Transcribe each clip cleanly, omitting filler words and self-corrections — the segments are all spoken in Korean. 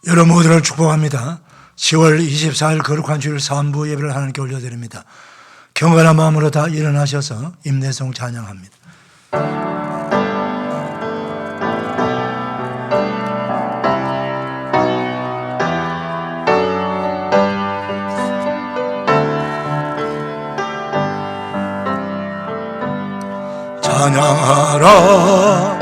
여러분 모두를 축복합니다. 10월 24일 거룩한 주일 3부 예배를 하나님께 올려드립니다. 경건한 마음으로 다 일어나셔서 임내송 찬양합니다. 찬양하라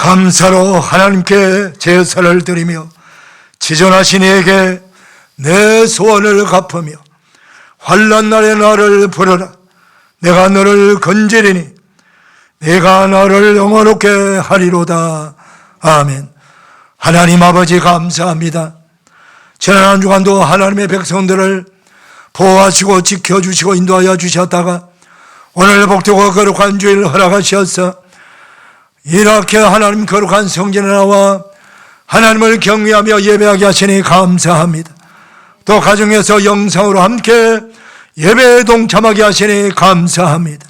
감사로 하나님께 제사를 드리며 지존하신 이에게 내 소원을 갚으며 환난 날에 나를 부르라. 내가 너를 건지리니 내가 너를 영원롭게 하리로다. 아멘. 하나님 아버지 감사합니다. 지난 한 주간도 하나님의 백성들을 보호하시고 지켜주시고 인도하여 주셨다가 오늘 복되고 거룩한 주일 허락하셔서 이렇게 하나님 거룩한 성전에 나와 하나님을 경외하며 예배하게 하시니 감사합니다. 또 가정에서 영상으로 함께 예배에 동참하게 하시니 감사합니다.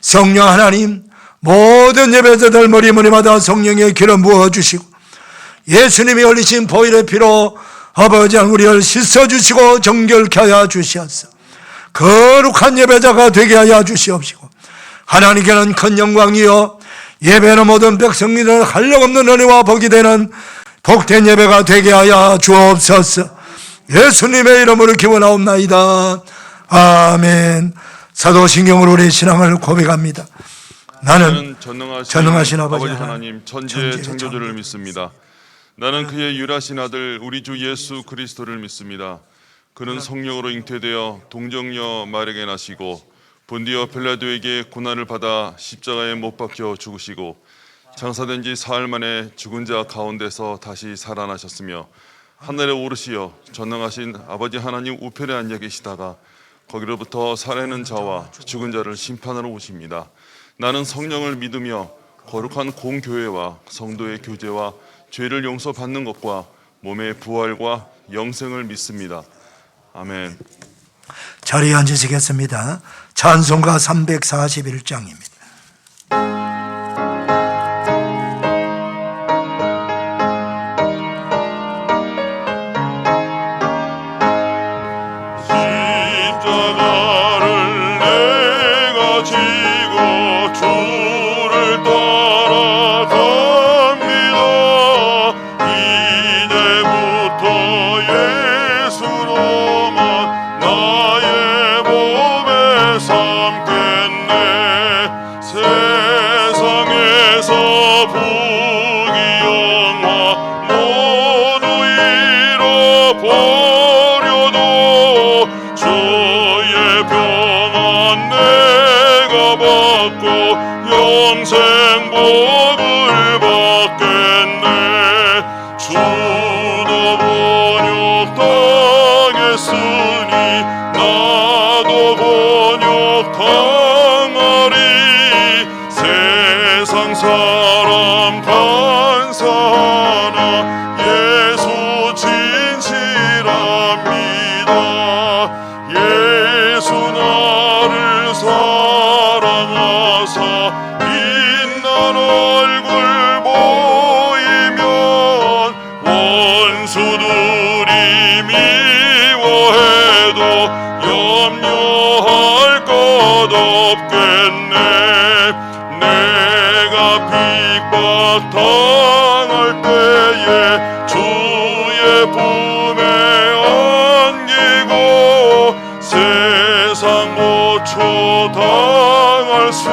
성령 하나님, 모든 예배자들 머리마다 성령의 기름 부어주시고 예수님이 흘리신 보혈의 피로 아버지 우리를 씻어주시고 정결케 하여 주시옵소서. 거룩한 예배자가 되게 하여 주시옵시고 하나님께는 큰 영광이요 예배는 모든 백성들을 한량없는 은혜와 복이 되는 복된 예배가 되게 하여 주옵소서. 예수님의 이름으로 기원하옵나이다. 아멘. 사도신경으로 우리의 신앙을 고백합니다. 나는 전능하신 아버지 하나님 천지의 창조주를 믿습니다. 나는 그의 유일하신 아들 우리 주 예수 그리스도를 믿습니다. 그는 성령으로 잉태되어 동정녀 마리아에게 나시고 본디오 빌라도에게 고난을 받아 십자가에 못 박혀 죽으시고 장사된 지 사흘 만에 죽은 자 가운데서 다시 살아나셨으며 하늘에 오르시어 전능하신 아버지 하나님 우편에 앉아 계시다가 거기로부터 살아있는 자와 죽은 자를 심판하러 오십니다. 나는 성령을 믿으며 거룩한 공교회와 성도의 교제와 죄를 용서받는 것과 몸의 부활과 영생을 믿습니다. 아멘. 자리에 앉으시겠습니다. 찬송가 341장입니다. 영생복을 받겠네. 주도 번역당했으니 나도 번역당하리. 세상 사람 간사하나 예수 원수들이 미워해도 염려할 것 없겠네. 내가 핍박당할 때에 주의 품에 안기고 세상 모초 당할수록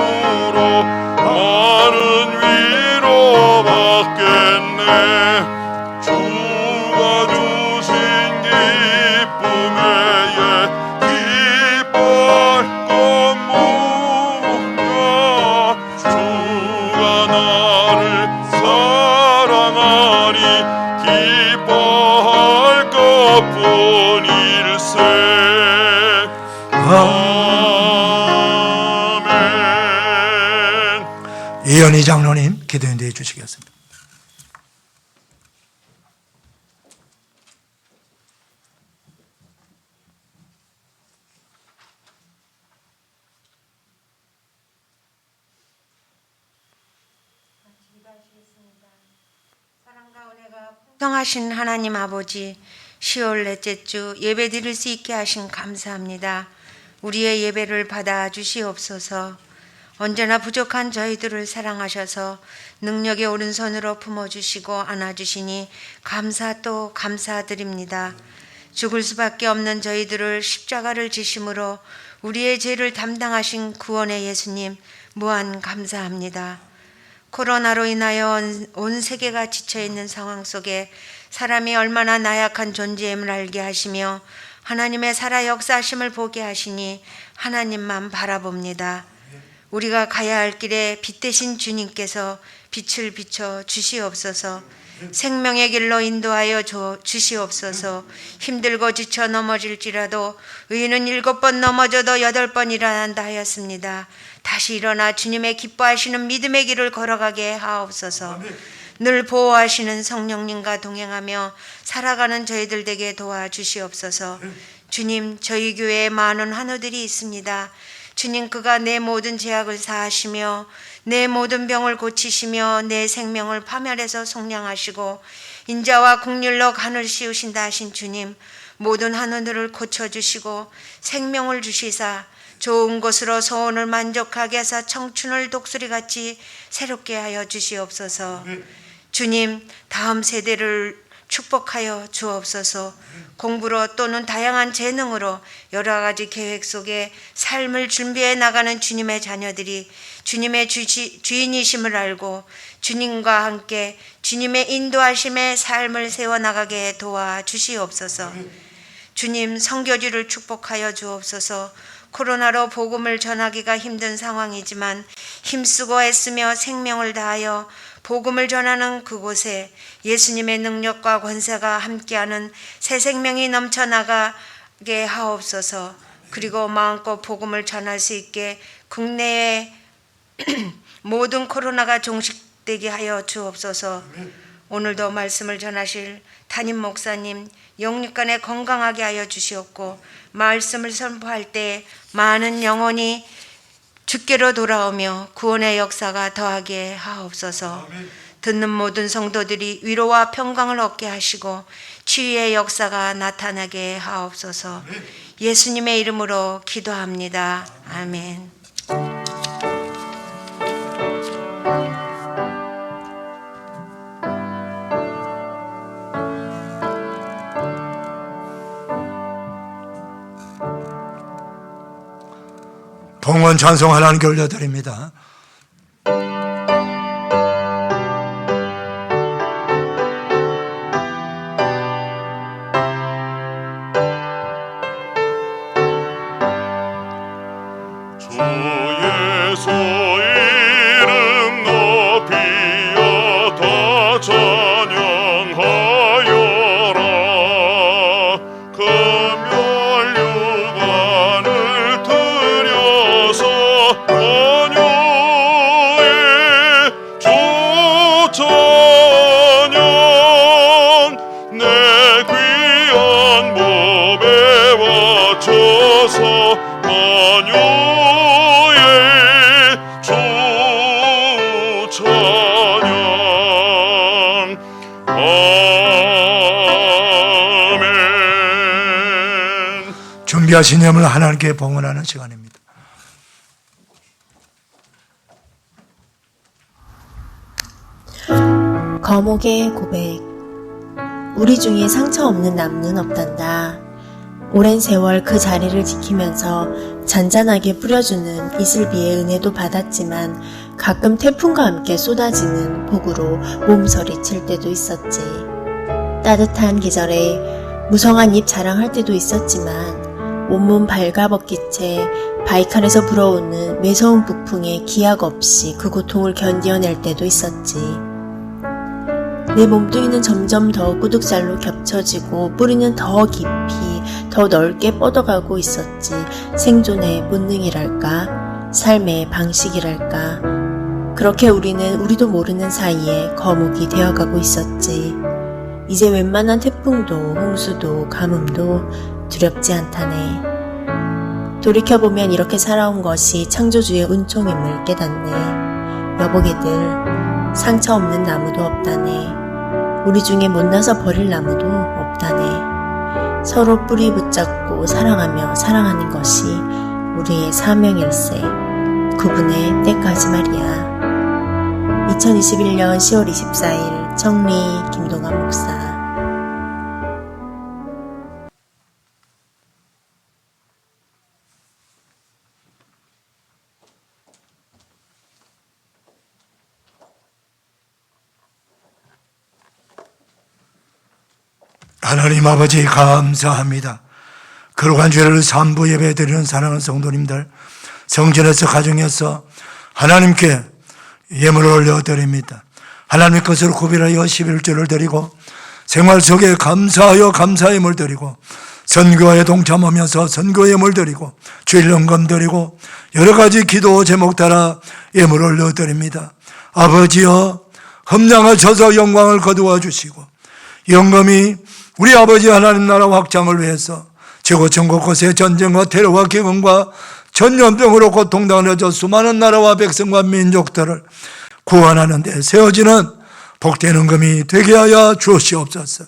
많은 위로 받겠네. 주가 주신 기쁨에 기뻐할 것 뭐냐. 주가 나를 사랑하니 기뻐할 것뿐일세. 아멘. 이현희 장로님 기도 인도해 주시겠습니다. 사랑과 은혜가 풍성하신 하나님 아버지, 10월 넷째 주 예배 드릴 수 있게 하신 감사합니다. 우리의 예배를 받아 주시옵소서. 언제나 부족한 저희들을 사랑하셔서 능력의 오른손으로 품어주시고 안아주시니 감사 또 감사드립니다. 죽을 수밖에 없는 저희들을 십자가를 지심으로 우리의 죄를 담당하신 구원의 예수님 무한 감사합니다. 코로나로 인하여 온 세계가 지쳐있는 상황 속에 사람이 얼마나 나약한 존재임을 알게 하시며 하나님의 살아 역사하심을 보게 하시니 하나님만 바라봅니다. 우리가 가야 할 길에 빛 되신 주님께서 빛을 비춰 주시옵소서. 생명의 길로 인도하여 주시옵소서. 힘들고 지쳐 넘어질지라도 의인은 7번 넘어져도 8번 일어난다 하였습니다. 다시 일어나 주님의 기뻐하시는 믿음의 길을 걸어가게 하옵소서. 늘 보호하시는 성령님과 동행하며 살아가는 저희들 되게 도와주시옵소서. 주님, 저희 교회에 많은 환우들이 있습니다. 주님, 그가 내 모든 죄악을 사하시며 내 모든 병을 고치시며 내 생명을 파멸해서 속량하시고 인자와 국률로 간을 씌우신다 하신 주님, 모든 환우들을 고쳐주시고 생명을 주시사 좋은 곳으로 소원을 만족하게 해서 청춘을 독수리같이 새롭게 하여 주시옵소서. 주님, 다음 세대를 축복하여 주옵소서. 공부로 또는 다양한 재능으로 여러 가지 계획 속에 삶을 준비해 나가는 주님의 자녀들이 주님의 주인이심을 알고 주님과 함께 주님의 인도하심의 삶을 세워나가게 도와주시옵소서. 주님, 선교지를 축복하여 주옵소서. 코로나로 복음을 전하기가 힘든 상황이지만 힘쓰고 애쓰며 생명을 다하여 복음을 전하는 그곳에 예수님의 능력과 권세가 함께하는 새 생명이 넘쳐나가게 하옵소서. 그리고 마음껏 복음을 전할 수 있게 국내에 모든 코로나가 종식되게 하여 주옵소서. 오늘도 말씀을 전하실 담임 목사님 영육간에 건강하게 하여 주시옵고 말씀을 선포할 때 많은 영혼이 주께로 돌아오며 구원의 역사가 더하게 하옵소서. 듣는 모든 성도들이 위로와 평강을 얻게 하시고 치유의 역사가 나타나게 하옵소서. 예수님의 이름으로 기도합니다. 아멘. 봉헌 찬송 하나님께 올려드립니다. 주 예수 이름 높이어 더 찬양하여라. 금멸유관을 들여서 원효의 주 찬양 내 귀한 몸에 바쳐서 만유의 주 찬양. 아멘. 준비하신 예물 하나님께 봉헌하는 시간입니다. 거목의 고백. 우리 중에 상처 없는 나무는 없단다. 오랜 세월 그 자리를 지키면서 잔잔하게 뿌려주는 이슬비의 은혜도 받았지만 가끔 태풍과 함께 쏟아지는 폭우로 몸서리칠 때도 있었지. 따뜻한 계절에 무성한 잎 자랑할 때도 있었지만 온몸 발가벗긴 채 바이칼에서 불어오는 매서운 북풍에 기약 없이 그 고통을 견뎌낼 때도 있었지. 내 몸뚱이는 점점 더 꾸둑살로 겹쳐지고 뿌리는 더 깊이 더 넓게 뻗어가고 있었지. 생존의 본능이랄까, 삶의 방식이랄까. 그렇게 우리는 우리도 모르는 사이에 거목이 되어가고 있었지. 이제 웬만한 태풍도 홍수도 가뭄도 두렵지 않다네. 돌이켜보면 이렇게 살아온 것이 창조주의 은총임을 깨닫네. 여보게들, 상처 없는 나무도 없다네. 우리 중에 못나서 버릴 나무도 없다네. 서로 뿌리 붙잡고 사랑하며 사랑하는 것이 우리의 사명일세. 그분의 때까지 말이야. 2021년 10월 24일 청리 김동환 목사. 하나님 아버지 감사합니다. 거룩한 주일을 3부 예배 드리는 사랑하는 성도님들, 성전에서 가정에서 하나님께 예물을 올려드립니다. 하나님의 것으로 구별하여 11조를 드리고 생활 속에 감사하여 감사의 예물 드리고 선교에 동참하면서 선교의 예물 드리고 주일 연금 드리고 여러 가지 기도 제목 따라 예물을 올려드립니다. 아버지여, 흠량하셔서 영광을 거두어 주시고 영금이 우리 아버지 하나님 나라 확장을 위해서 지구촌 곳곳의 전쟁과 테러와 기근과 전염병으로 고통당하여 수많은 나라와 백성과 민족들을 구원하는 데 세워지는 복된 은금이 되게 하여 주시옵소서.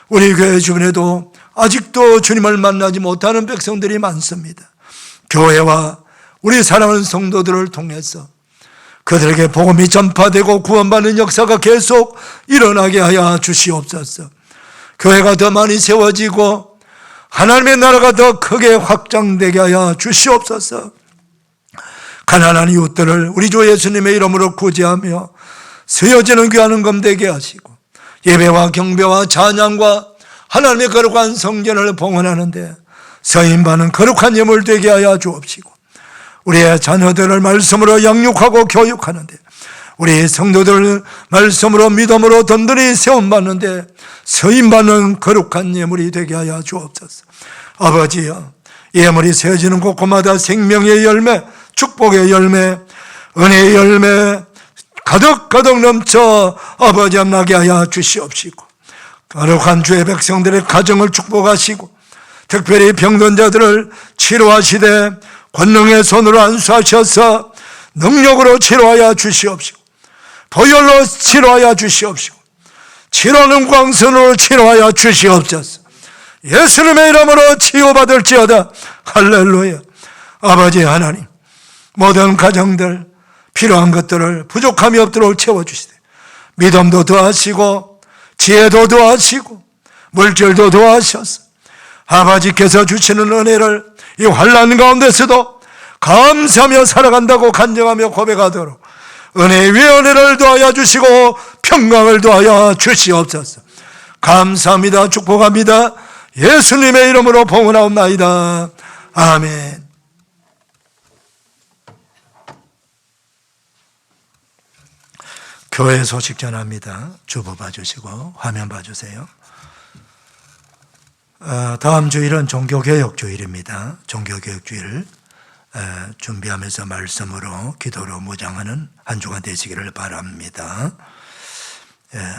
우리 교회 주변에도 아직도 주님을 만나지 못하는 백성들이 많습니다. 교회와 우리 사랑하는 성도들을 통해서 그들에게 복음이 전파되고 구원받는 역사가 계속 일어나게 하여 주시옵소서. 교회가 더 많이 세워지고 하나님의 나라가 더 크게 확장되게 하여 주시옵소서. 가난한 이웃들을 우리 주 예수님의 이름으로 구제하며 쓰여지는 귀한 은금 되게 하시고 예배와 경배와 찬양과 하나님의 거룩한 성전을 봉헌하는데 서임받는 거룩한 예물 되게 하여 주옵시고 우리의 자녀들을 말씀으로 양육하고 교육하는데 우리 성도들을 말씀으로 믿음으로 든든히 세움받는데 서임받는 거룩한 예물이 되게 하여 주옵소서. 아버지여, 예물이 세워지는 곳곳마다 생명의 열매, 축복의 열매, 은혜의 열매 가득가득 넘쳐 아버지 나게 하여 주시옵시고 거룩한 주의 백성들의 가정을 축복하시고 특별히 병든 자들을 치료하시되 권능의 손으로 안수하셔서 능력으로 치료하여 주시옵시고 보혈로 치료하여 주시옵시고 치료는 광선으로 치료하여 주시옵소서. 예수님의 이름으로 치유받을지어다. 할렐루야. 아버지 하나님, 모든 가정들 필요한 것들을 부족함이 없도록 채워주시되 믿음도 더하시고 지혜도 더하시고 물질도 더하셔서 아버지께서 주시는 은혜를 이 환난 가운데서도 감사하며 살아간다고 간증하며 고백하도록 은혜의 위에 은혜를 더하여 주시고 평강을 더하여 주시옵소서. 감사합니다. 축복합니다. 예수님의 이름으로 봉헌하옵나이다. 아멘. 교회 소식 전합니다. 주보 봐주시고 화면 봐주세요. 다음 주일은 종교개혁 주일입니다. 종교개혁 주일 준비하면서 말씀으로 기도로 무장하는 한 주간 되시기를 바랍니다.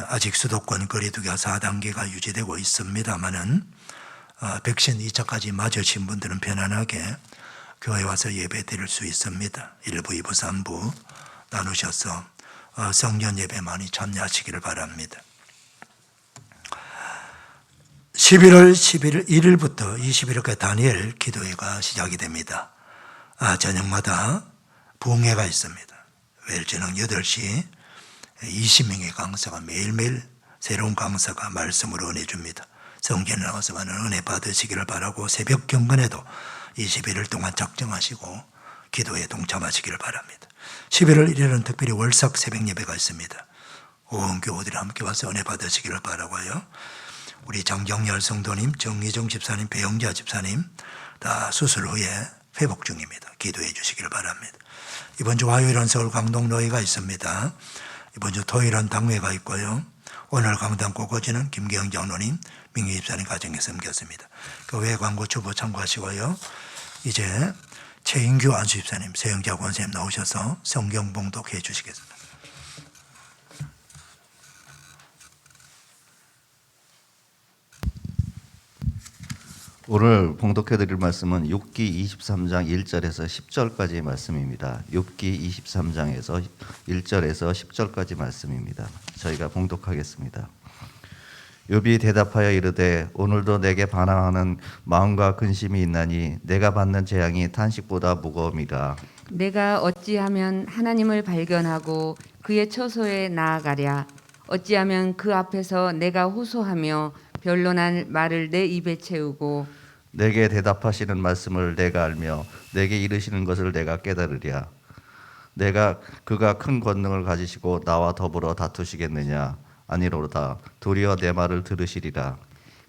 아직 수도권 거리두기가 4단계가 유지되고 있습니다만은 백신 2차까지 맞으신 분들은 편안하게 교회 와서 예배 드릴 수 있습니다. 1부, 2부, 3부 나누셔서 성전 예배 많이 참여하시기를 바랍니다. 11월 1일부터 21일까지 다니엘 기도회가 시작이 됩니다. 저녁마다 부흥회가 있습니다. 매일 저녁 8시 20명의 강사가 매일매일 새로운 강사가 말씀으로 은혜 줍니다. 성전에 나와서 많은 은혜 받으시기를 바라고 새벽 경건에도 21일 동안 작정하시고 기도에 동참하시기를 바랍니다. 11월 1일은 특별히 월삭 새벽 예배가 있습니다. 온 교우들이 함께 와서 은혜 받으시기를 바라고요. 우리 장정열 성도님, 정희정 집사님, 배영자 집사님 다 수술 후에 회복 중입니다. 기도해 주시기를 바랍니다. 이번 주 화요일은 서울 강동로회가 있습니다. 이번 주 토요일은 당회가 있고요. 오늘 강당 꼬꼬지는 김기영 장로님, 민규 집사님 가정에 섬겼습니다. 교회 광고 주보 참고하시고요. 이제 최인규 안수 집사님, 세영자 권사님 나오셔서 성경 봉독해 주시겠습니다. 오늘 봉독해드릴 말씀은 욥기 23장 1절에서 10절까지의 말씀입니다. 욥기 23장에서 1절에서 10절까지 말씀입니다. 저희가 봉독하겠습니다. 욥이 대답하여 이르되 오늘도 내게 반항하는 마음과 근심이 있나니 내가 받는 재앙이 탄식보다 무거움이라. 내가 어찌하면 하나님을 발견하고 그의 처소에 나아가랴. 어찌하면 그 앞에서 내가 호소하며 변론할 말을 내 입에 채우고 내게 대답하시는 말씀을 내가 알며 내게 이르시는 것을 내가 깨달으랴. 그가 큰 권능을 가지시고 나와 더불어 다투시겠느냐. 아니로다. 도리어 내 말을 들으시리라.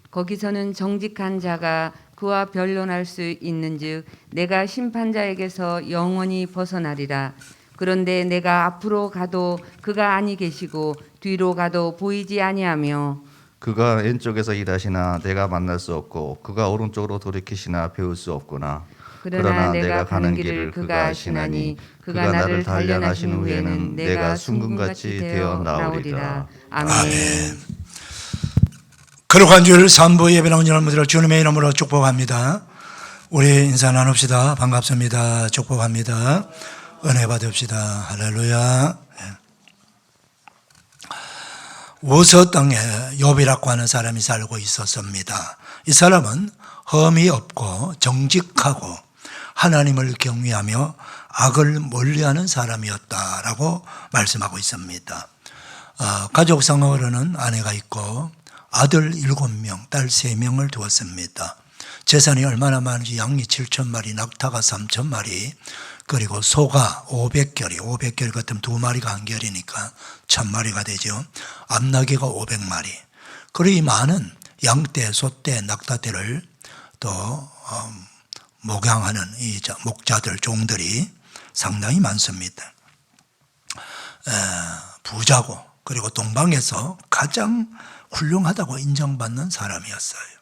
거기서는 정직한 자가 그와 변론할 수 있는즉 내가 심판자에게서 영원히 벗어나리라. 그런데 내가 앞으로 가도 그가 아니 계시고 뒤로 가도 보이지 아니하며 그가 왼쪽에서 일하시나 내가 만날 수 없고 그가 오른쪽으로 돌이키시나 배울 수 없구나. 그러나 내가 가는 길을 그가 아시나니 그가 나를 단련하신 후에는 내가 순금같이 되어 나오리라. 아멘. 거룩한 주일 3부 예배 나온 여러분들을 주님의 이름으로 축복합니다. 우리 인사 나눕시다. 반갑습니다. 축복합니다. 은혜 받읍시다. 할렐루야. 우서 땅에 욥이라고 하는 사람이 살고 있었습니다. 이 사람은 험이 없고 정직하고 하나님을 경외하며 악을 멀리하는 사람이었다라고 말씀하고 있습니다. 가족 상황으로는 아내가 있고 아들 7명, 딸 3명을 두었습니다. 재산이 얼마나 많은지 양이 7,000마리, 낙타가 3,000마리, 그리고 소가 500결이, 500결 같으면 2마리가 한 결이니까 1,000마리가 되죠. 암나귀가 500마리. 그리고 이 많은 양떼, 소떼, 낙타떼를 또 목양하는 이 목자들, 종들이 상당히 많습니다. 부자고, 그리고 동방에서 가장 훌륭하다고 인정받는 사람이었어요.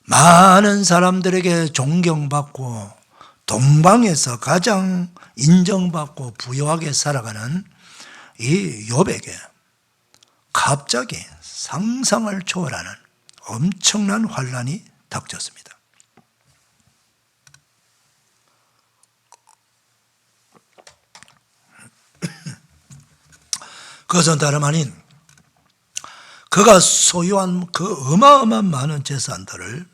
많은 사람들에게 존경받고 동방에서 가장 인정받고 부유하게 살아가는 이 욥에게 갑자기 상상을 초월하는 엄청난 환란이 닥쳤습니다. 그것은 다름 아닌 그가 소유한 그 어마어마한 많은 재산들을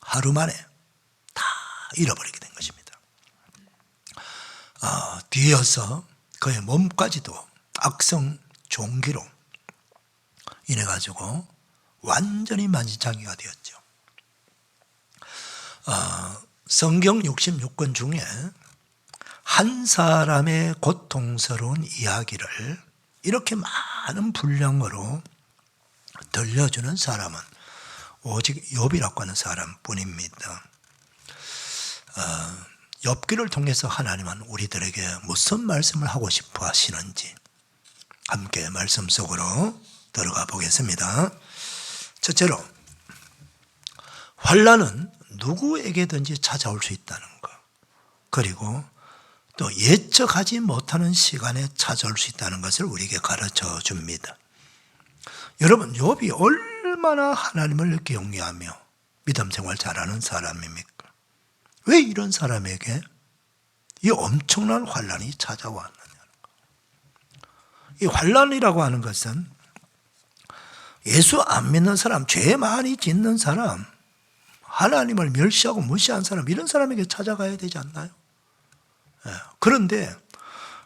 하루 만에 다 잃어버리게 된 것입니다. 뒤이어서 그의 몸까지도 악성 종기로 인해 가지고 완전히 만신창이가 되었죠. 성경 66권 중에 한 사람의 고통스러운 이야기를 이렇게 많은 분량으로 들려주는 사람은 오직 욥이라고 하는 사람뿐입니다. 욥기를 통해서 하나님은 우리들에게 무슨 말씀을 하고 싶어 하시는지 함께 말씀 속으로 들어가 보겠습니다. 첫째로, 환난은 누구에게든지 찾아올 수 있다는 것, 그리고 또 예측하지 못하는 시간에 찾아올 수 있다는 것을 우리에게 가르쳐 줍니다. 여러분, 욥이 얼마나 하나님을 경외하며 믿음 생활 잘하는 사람입니까? 왜 이런 사람에게 이 엄청난 환난이 찾아왔느냐? 이 환난이라고 하는 것은 예수 안 믿는 사람, 죄 많이 짓는 사람, 하나님을 멸시하고 무시한 사람, 이런 사람에게 찾아가야 되지 않나요? 그런데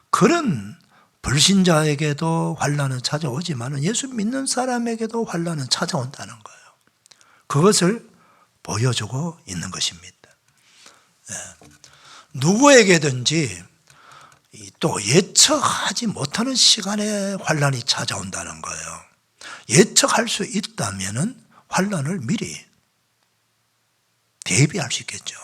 그런 불신자에게도 환난은 찾아오지만 예수 믿는 사람에게도 환난은 찾아온다는 거예요. 그것을 보여주고 있는 것입니다. 누구에게든지 또 예측하지 못하는 시간에 환난이 찾아온다는 거예요. 예측할 수 있다면 환난을 미리 대비할 수 있겠죠.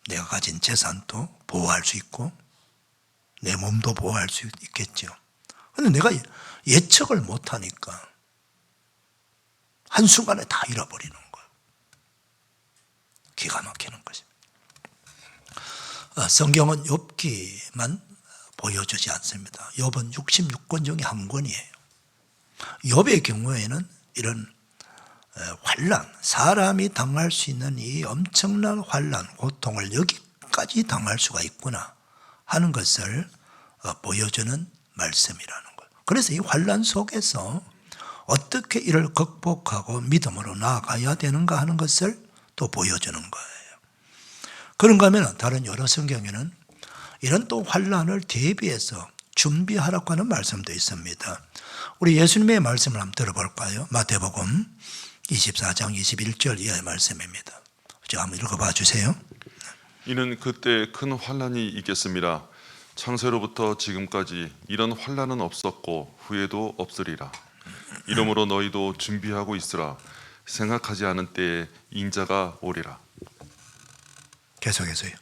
내가 가진 재산도 보호할 수 있고 내 몸도 보호할 수 있겠죠. 그런데 내가 예측을 못하니까 한순간에 다 잃어버리는 거예요. 기가 막히는 것입니다. 성경은 욥기만 보여주지 않습니다. 욥은 66권 중에 한 권이에요. 욥의 경우에는 이런 환난, 사람이 당할 수 있는 이 엄청난 환난, 고통을 여기까지 당할 수가 있구나 하는 것을 보여주는 말씀이라는 거예요. 그래서 이 환난 속에서 어떻게 이를 극복하고 믿음으로 나아가야 되는가 하는 것을 또 보여주는 거예요. 그런가 하면 다른 여러 성경에는 이런 또 환난을 대비해서 준비하라고 하는 말씀도 있습니다. 우리 예수님의 말씀을 한번 들어볼까요? 마태복음 24장 21절 이하의 말씀입니다. 제가 한번 읽어봐 주세요. 이는 그때 큰 환난이 있겠습니다. 창세로부터 지금까지 이런 환난은 없었고 후에도 없으리라. 이러므로 너희도 준비하고 있으라. 생각하지 않은 때에 인자가 오리라. 계속해서요.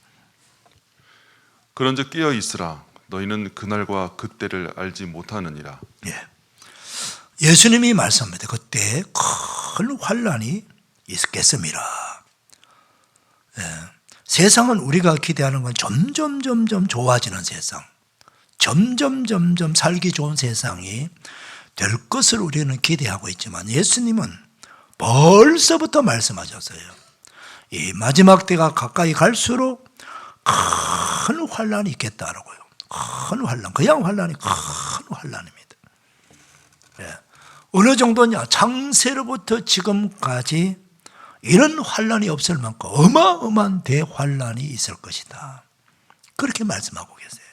그런즉 깨어 있으라. 너희는 그날과 그때를 알지 못하느니라. 예수님이 말씀합니다. 그때 큰 환난이 있겠습니다. 세상은 우리가 기대하는 건 점점 좋아지는 세상, 점점 살기 좋은 세상이 될 것을 우리는 기대하고 있지만 예수님은 벌써부터 말씀하셨어요. 이 마지막 때가 가까이 갈수록 큰 환난이 있겠다라고요. 큰 환난, 그냥 환난이 큰 환난입니다. 어느 정도냐? 창세로부터 지금까지 이런 환난이 없을 만큼 어마어마한 대환난이 있을 것이다. 그렇게 말씀하고 계세요.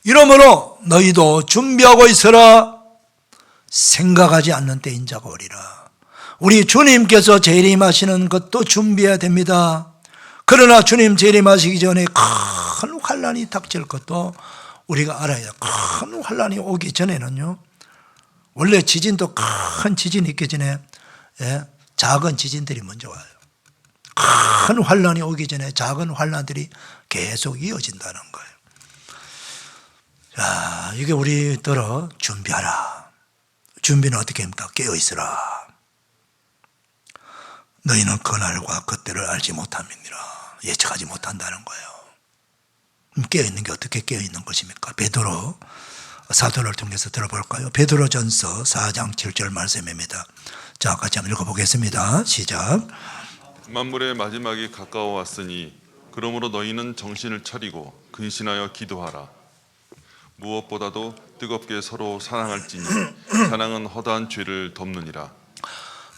이러므로 너희도 준비하고 있어라. 생각하지 않는 때 인자가 오리라. 우리 주님께서 재림하시는 것도 준비해야 됩니다. 그러나 주님 재림하시기 전에 큰 환난이 닥칠 것도 우리가 알아야 돼요. 큰 환난이 오기 전에는요, 원래 지진도 큰 지진이 있기 전에 작은 지진들이 먼저 와요. 큰 환난이 오기 전에 작은 환난들이 계속 이어진다는 거예요. 자, 이게 우리들어 준비하라. 준비는 어떻게 합니까? 깨어있으라. 너희는 그날과 그때를 알지 못함이니라. 예측하지 못한다는 거예요. 깨어있는 게 어떻게 깨어있는 것입니까? 베드로 사도를 통해서 들어볼까요? 베드로전서 4장 7절 말씀입니다. 자, 같이 한번 읽어보겠습니다. 시작. 만물의 마지막이 가까워 왔으니 그러므로 너희는 정신을 차리고 근신하여 기도하라. 무엇보다도 뜨겁게 서로 사랑할지니 사랑은 허다한 죄를 덮느니라.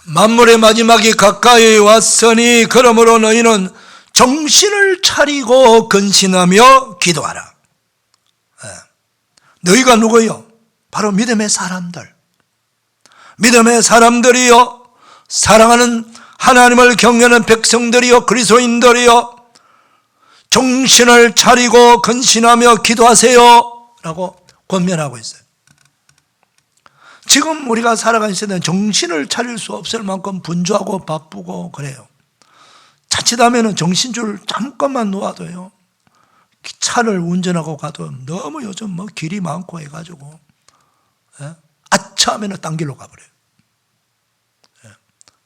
만물의 마지막이 가까이 왔으니 그러므로 너희는 정신을 차리고 근신하며 기도하라. 너희가 누구요? 바로 믿음의 사람들. 믿음의 사람들이요, 사랑하는 하나님을 경외하는 백성들이요, 그리스도인들이요, 정신을 차리고 근신하며 기도하세요 라고 권면하고 있어요. 지금 우리가 살아가는 세대는 정신을 차릴 수 없을 만큼 분주하고 바쁘고 그래요. 자칫하면 정신줄 잠깐만 놓아도요, 차를 운전하고 가도 너무 요즘 길이 많고 해가지고 아차 하면 딴 길로 가버려요.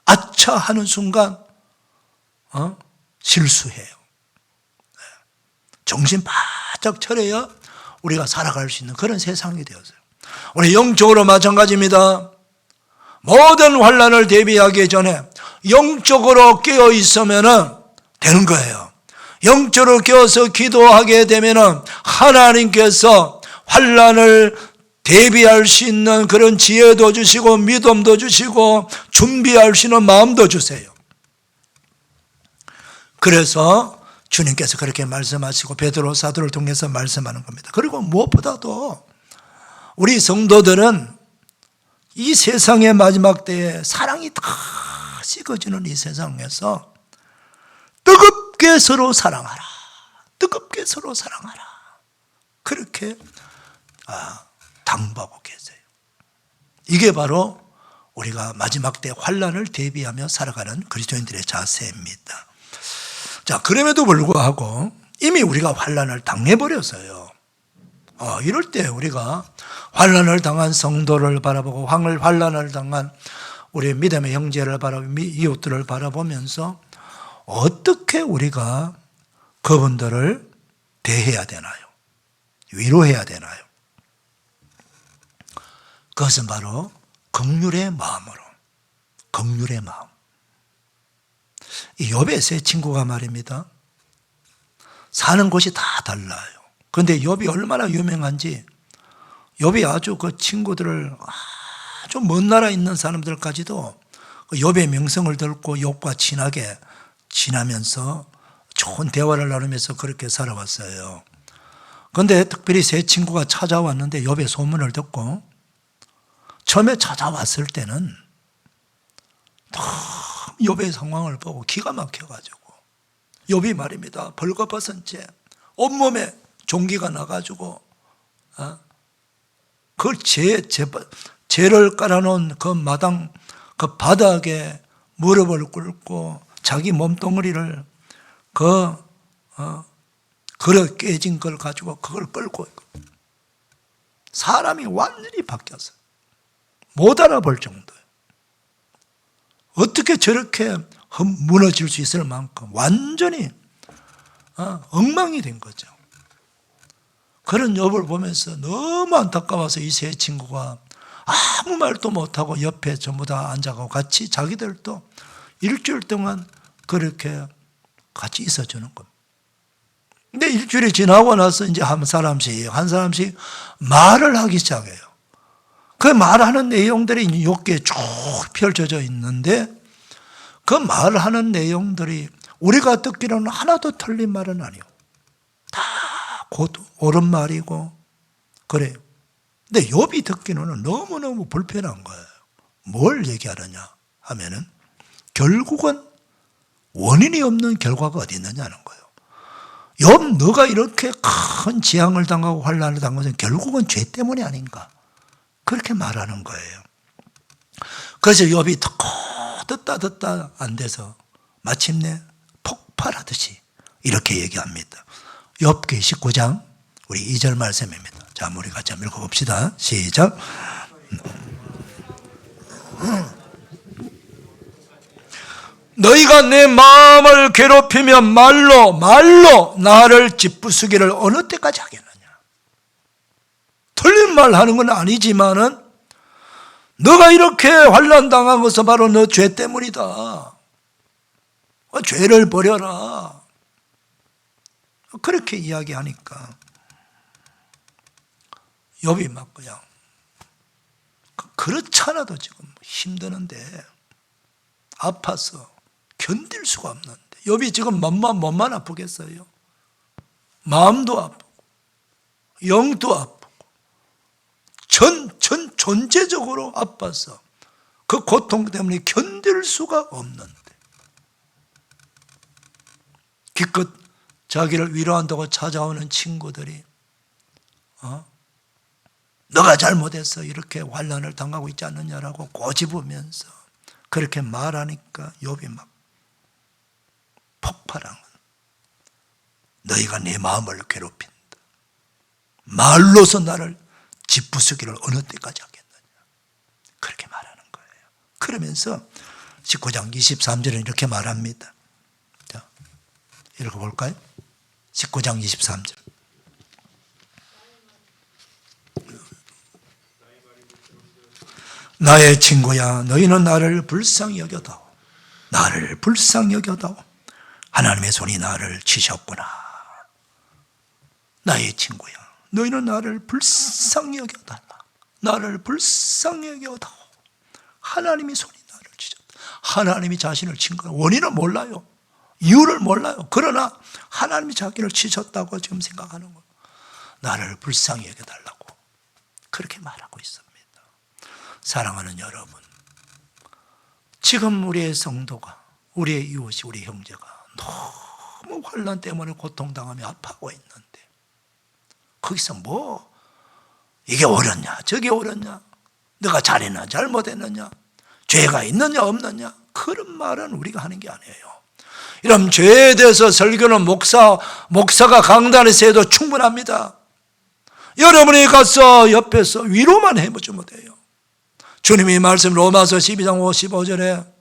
아차 하는 순간 실수해요. 정신 바짝 차려야 우리가 살아갈 수 있는 그런 세상이 되었어요. 우리 영적으로 마찬가지입니다. 모든 환난을 대비하기 전에 영적으로 깨어 있으면 되는 거예요. 영적으로 깨어서 기도하게 되면 하나님께서 환난을 대비할 수 있는 그런 지혜도 주시고 믿음도 주시고 준비할 수 있는 마음도 주세요. 그래서 주님께서 그렇게 말씀하시고 베드로 사도를 통해서 말씀하는 겁니다. 그리고 무엇보다도 우리 성도들은 이 세상의 마지막 때에 사랑이 다 식어지는 이 세상에서 뜨겁게 서로 사랑하라. 뜨겁게 서로 사랑하라. 그렇게 당부하고 계세요. 이게 바로 우리가 마지막 때 환난을 대비하며 살아가는 그리스도인들의 자세입니다. 자, 그럼에도 불구하고 이미 우리가 환난을 당해버렸어요. 이럴 때 우리가 환난을 당한 성도를 바라보고 환난을 당한 우리 믿음의 형제를 바라보고 이웃들을 바라보면서 어떻게 우리가 그분들을 대해야 되나요? 위로해야 되나요? 그것은 바로 긍휼의 마음으로, 긍휼의 마음. 이 욥의 세 친구가 말입니다. 사는 곳이 다 달라요. 그런데 욥이 얼마나 유명한지 욥이 아주 그 친구들을 아주 먼 나라에 있는 사람들까지도 욥의 명성을 듣고 욥과 친하게 지나면서 좋은 대화를 나누면서 그렇게 살아왔어요. 그런데 특별히 세 친구가 찾아왔는데 욥의 소문을 듣고 처음에 찾아왔을 때는 욥의 상황을 보고 기가 막혀가지고 욥이 말입니다. 벌거벗은 채 온몸에 종기가 나가지고 그 재를 깔아놓은 그 마당 그 바닥에 무릎을 꿇고 자기 몸뚱어리를 그릇 깨진 걸 가지고 그걸 끌고 사람이 완전히 바뀌었어요. 못 알아볼 정도예요. 어떻게 저렇게 무너질 수 있을 만큼 완전히 엉망이 된 거죠. 그런 욥을 보면서 너무 안타까워서 이 세 친구가 아무 말도 못하고 옆에 전부 다 앉아가고 같이 자기들도 일주일 동안 그렇게 같이 있어주는 겁니다. 근데 일주일이 지나고 나서 이제 한 사람씩 말을 하기 시작해요. 그 말하는 내용들이 욥기에 쭉 펼쳐져 있는데 그 말하는 내용들이 우리가 듣기로는 하나도 틀린 말은 아니에요. 다 곧 옳은 말이고 그래요. 근데 욥이 듣기로는 너무너무 불편한 거예요. 뭘 얘기하느냐 하면은 결국은 원인이 없는 결과가 어디 있느냐는 거예요. 욥, 너가 이렇게 큰 재앙을 당하고 환난을 당한 것은 결국은 죄 때문이 아닌가 그렇게 말하는 거예요. 그래서 욥이 듣다 안 돼서 마침내 폭발하듯이 이렇게 얘기합니다. 욥기 19장 우리 2절 말씀입니다. 자, 우리 같이 한번 읽어봅시다. 시작. 너희가 내 마음을 괴롭히며 말로 나를 짓부수기를 어느 때까지 하겠느냐. 틀린 말 하는 건 아니지만은 너가 이렇게 환난 당한 것은 바로 너 죄 때문이다. 죄를 버려라. 그렇게 이야기하니까 욥이 막 그냥 그렇잖아도 지금 힘드는데 아파서 견딜 수가 없는데 욥이 지금 몸만 아프겠어요? 마음도 아프고 영도 아프고 전 존재적으로 아파서 그 고통 때문에 견딜 수가 없는데 기껏 자기를 위로한다고 찾아오는 친구들이 너가 잘못했어 이렇게 환난을 당하고 있지 않느냐라고 꼬집으면서 그렇게 말하니까 욥이 막 폭발한 거예요. 너희가 내 마음을 괴롭힌다. 말로서 나를 짓부수기를 어느 때까지 하겠느냐. 그렇게 말하는 거예요. 그러면서 19장 23절에 이렇게 말합니다. 자, 읽어볼까요? 19장 23절. 나의 친구야, 너희는 나를 불쌍히 여겨다오. 나를 불쌍히 여겨다오. 하나님의 손이 나를 치셨구나. 나의 친구야, 너희는 나를 불쌍히 여겨달라. 나를 불쌍히 여겨도 하나님이 손이 나를 치셨다. 하나님이 자신을 친 거예요. 원인은 몰라요. 이유를 몰라요. 그러나 하나님이 자기를 치셨다고 지금 생각하는 거예요. 나를 불쌍히 여겨달라고 그렇게 말하고 있습니다. 사랑하는 여러분, 지금 우리의 성도가, 우리의 이웃이, 우리 형제가 너무 환난 때문에 고통당하며 아파하고 있는데 거기서 뭐 이게 옳았냐 저게 옳았냐, 내가 잘했나 잘못했느냐, 죄가 있느냐 없느냐, 그런 말은 우리가 하는 게 아니에요. 이런 죄에 대해서 설교는 목사가 강단에서 해도 충분합니다. 여러분이 가서 옆에서 위로만 해보지 못해요. 주님이 말씀 로마서 12장 55절에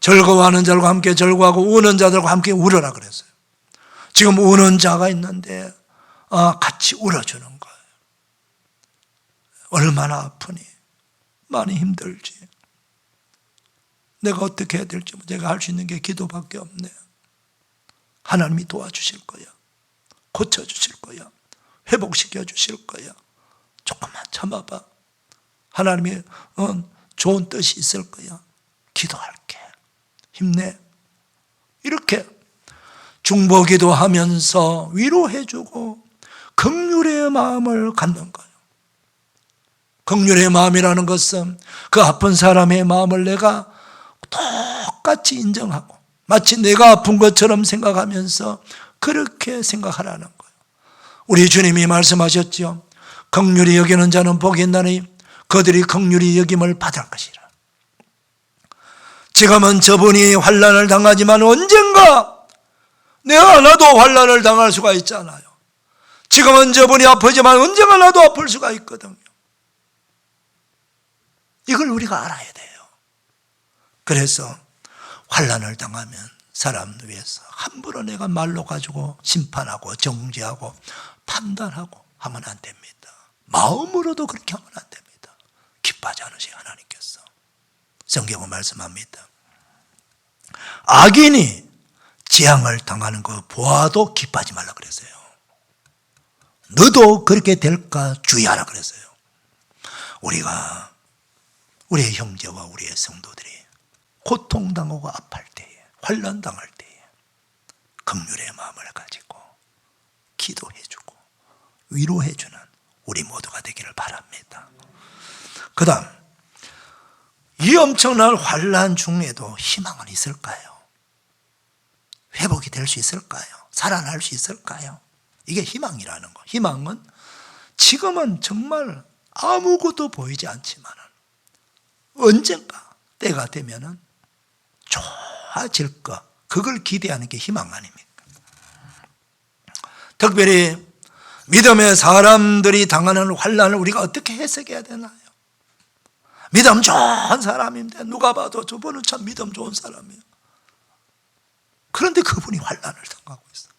즐거워하는 자들과 함께 즐거워하고 우는 자들과 함께 울어라 그랬어요. 지금 우는 자가 있는데 같이 울어주는 거예요. 얼마나 아프니, 많이 힘들지. 내가 어떻게 해야 될지 제가 할 수 있는 게 기도밖에 없네. 하나님이 도와주실 거야. 고쳐주실 거야. 회복시켜 주실 거야. 조금만 참아봐. 하나님의 좋은 뜻이 있을 거야. 기도할게. 힘내. 이렇게 중보기도 하면서 위로해주고 긍휼의 마음을 갖는 거예요. 긍휼의 마음이라는 것은 그 아픈 사람의 마음을 내가 똑같이 인정하고 마치 내가 아픈 것처럼 생각하면서 그렇게 생각하라는 거예요. 우리 주님이 말씀하셨죠. 긍휼히 여기는 자는 복이 있나니 그들이 긍휼히 여김을 받을 것이라. 지금은 저분이 환난을 당하지만 언젠가 내가 나도 환난을 당할 수가 있잖아요. 지금은 저분이 아프지만 언젠가 나도 아플 수가 있거든요. 이걸 우리가 알아야 돼요. 그래서 환난을 당하면 사람 위해서 함부로 내가 말로 가지고 심판하고 정죄하고 판단하고 하면 안 됩니다. 마음으로도 그렇게 하면 안 됩니다. 기뻐하지 않으세요, 하나님께서. 성경은 말씀합니다. 악인이 재앙을 당하는 거 보아도 기뻐하지 말라 그랬어요. 너도 그렇게 될까 주의하라 그랬어요. 우리가 우리의 형제와 우리의 성도들이 고통당하고 아플 때에, 환난당할 때에 긍휼의 마음을 가지고 기도해주고 위로해주는 우리 모두가 되기를 바랍니다. 그 다음, 이 엄청난 환난 중에도 희망은 있을까요? 회복이 될 수 있을까요? 살아날 수 있을까요? 이게 희망이라는 거. 희망은 지금은 정말 아무것도 보이지 않지만 언젠가 때가 되면은 좋아질 것, 그걸 기대하는 게 희망 아닙니까? 특별히 믿음의 사람들이 당하는 환난을 우리가 어떻게 해석해야 되나요? 믿음 좋은 사람인데 누가 봐도 저분은 참 믿음 좋은 사람이에요. 그런데 그분이 환난을 당하고 있어요.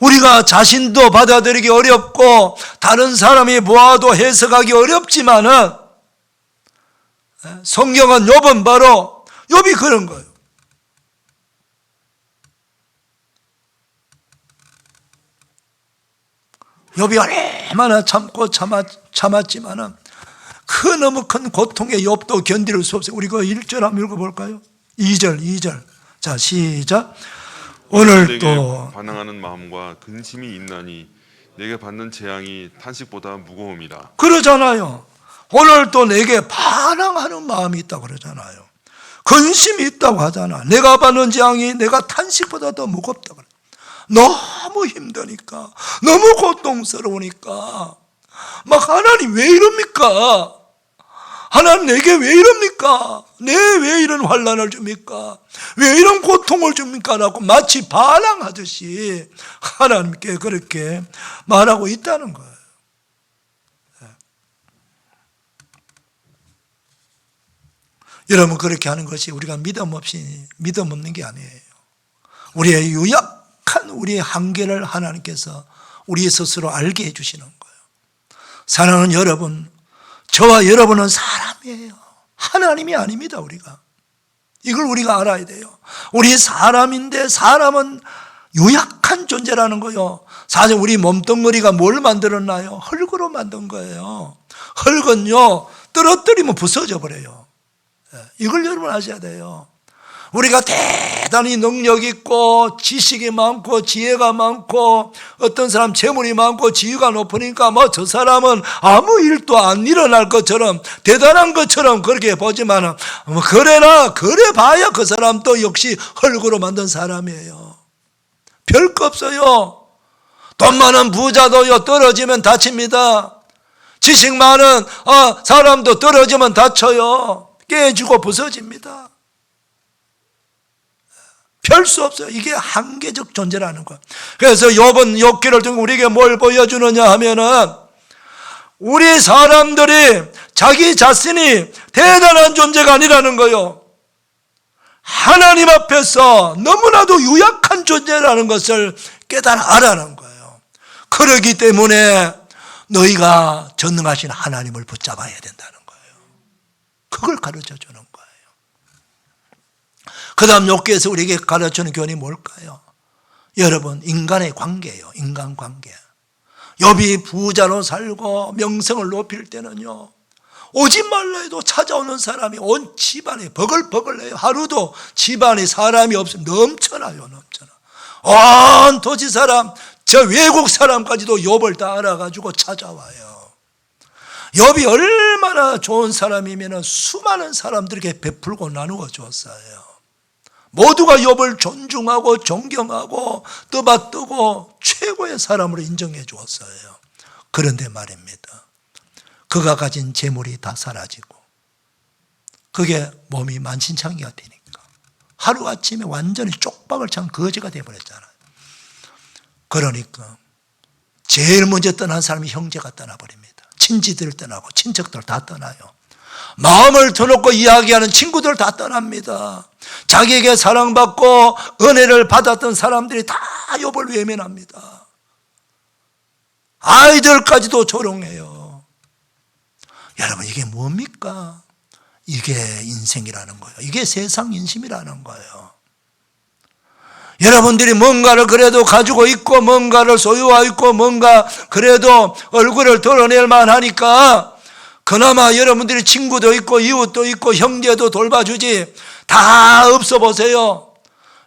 우리가 자신도 받아들이기 어렵고 다른 사람이 보아도 해석하기 어렵지만은 성경은 욥은 바로 욥이 그런 거예요. 욥이 얼마나 참고 참았지만은 그 너무 큰 고통에 욥도 견딜 수 없어요. 우리 그 1절 한번 읽어볼까요? 2절. 자, 시작. 오늘도 반항하는 마음과 근심이 있나니 내게 받는 재앙이 탄식보다 무거움이라. 그러잖아요. 오늘 또 내게 반항하는 마음이 있다고 그러잖아요. 근심이 있다고 하잖아. 내가 받는 재앙이 내가 탄식보다 더 무겁다고 그래. 너무 힘드니까, 너무 고통스러우니까 막 하나님 왜 이럽니까? 하나님 내게 왜 이럽니까? 내 왜 이런 환난을 줍니까? 왜 이런 고통을 줍니까? 라고 마치 반항하듯이 하나님께 그렇게 말하고 있다는 거예요. 여러분, 그렇게 하는 것이 우리가 믿음 없는 게 아니에요. 우리의 유약한 우리의 한계를 하나님께서 우리 스스로 알게 해주시는 거예요. 사랑하는 여러분, 저와 여러분은 사람이에요. 하나님이 아닙니다. 우리가 이걸 우리가 알아야 돼요. 우리 사람인데 사람은 유약한 존재라는 거요. 사실 우리 몸뚱어리가 뭘 만들었나요? 흙으로 만든 거예요. 흙은요, 떨어뜨리면 부서져 버려요. 이걸 여러분 아셔야 돼요. 우리가 대단히 능력 있고 지식이 많고 지혜가 많고 어떤 사람 재물이 많고 지위가 높으니까 뭐 저 사람은 아무 일도 안 일어날 것처럼 대단한 것처럼 그렇게 보지만 그래 봐야 그 사람도 역시 흙으로 만든 사람이에요. 별거 없어요. 돈 많은 부자도요, 떨어지면 다칩니다. 지식 많은 사람도 떨어지면 다쳐요. 깨지고 부서집니다. 별 수 없어요. 이게 한계적 존재라는 거예요. 그래서 욥은 욥기를 통해 우리에게 뭘 보여주느냐 하면은 우리 사람들이 자기 자신이 대단한 존재가 아니라는 거예요. 하나님 앞에서 너무나도 유약한 존재라는 것을 깨달아라는 거예요. 그러기 때문에 너희가 전능하신 하나님을 붙잡아야 된다는 거예요. 그걸 가르쳐 주는 거예요. 그 다음 욥기에서 우리에게 가르치는 교훈이 뭘까요? 여러분, 인간의 관계예요. 인간관계. 욥이 부자로 살고 명성을 높일 때는요, 오지 말라 해도 찾아오는 사람이 온 집안에 버글버글해요. 하루도 집안에 사람이 없으면 넘쳐나요. 온 도시 사람, 저 외국 사람까지도 욥을 다 알아가지고 찾아와요. 욥이 얼마나 좋은 사람이면 수많은 사람들에게 베풀고 나누어 줬어요. 모두가 욥을 존중하고 존경하고 떠받들고 최고의 사람으로 인정해 주었어요. 그런데 말입니다, 그가 가진 재물이 다 사라지고 그게 몸이 만신창이가 되니까 하루아침에 완전히 쪽박을 찬 거지가 되어버렸잖아요. 그러니까 제일 먼저 떠난 사람이 형제가 떠나버립니다. 친지들 떠나고 친척들 다 떠나요. 마음을 터놓고 이야기하는 친구들 다 떠납니다. 자기에게 사랑받고 은혜를 받았던 사람들이 다 욥을 외면합니다. 아이들까지도 조롱해요. 여러분, 이게 뭡니까? 이게 인생이라는 거예요. 이게 세상 인심이라는 거예요. 여러분들이 뭔가를 그래도 가지고 있고 뭔가를 소유하고 있고 뭔가 그래도 얼굴을 드러낼 만하니까 그나마 여러분들이 친구도 있고 이웃도 있고 형제도 돌봐주지, 다 없어 보세요.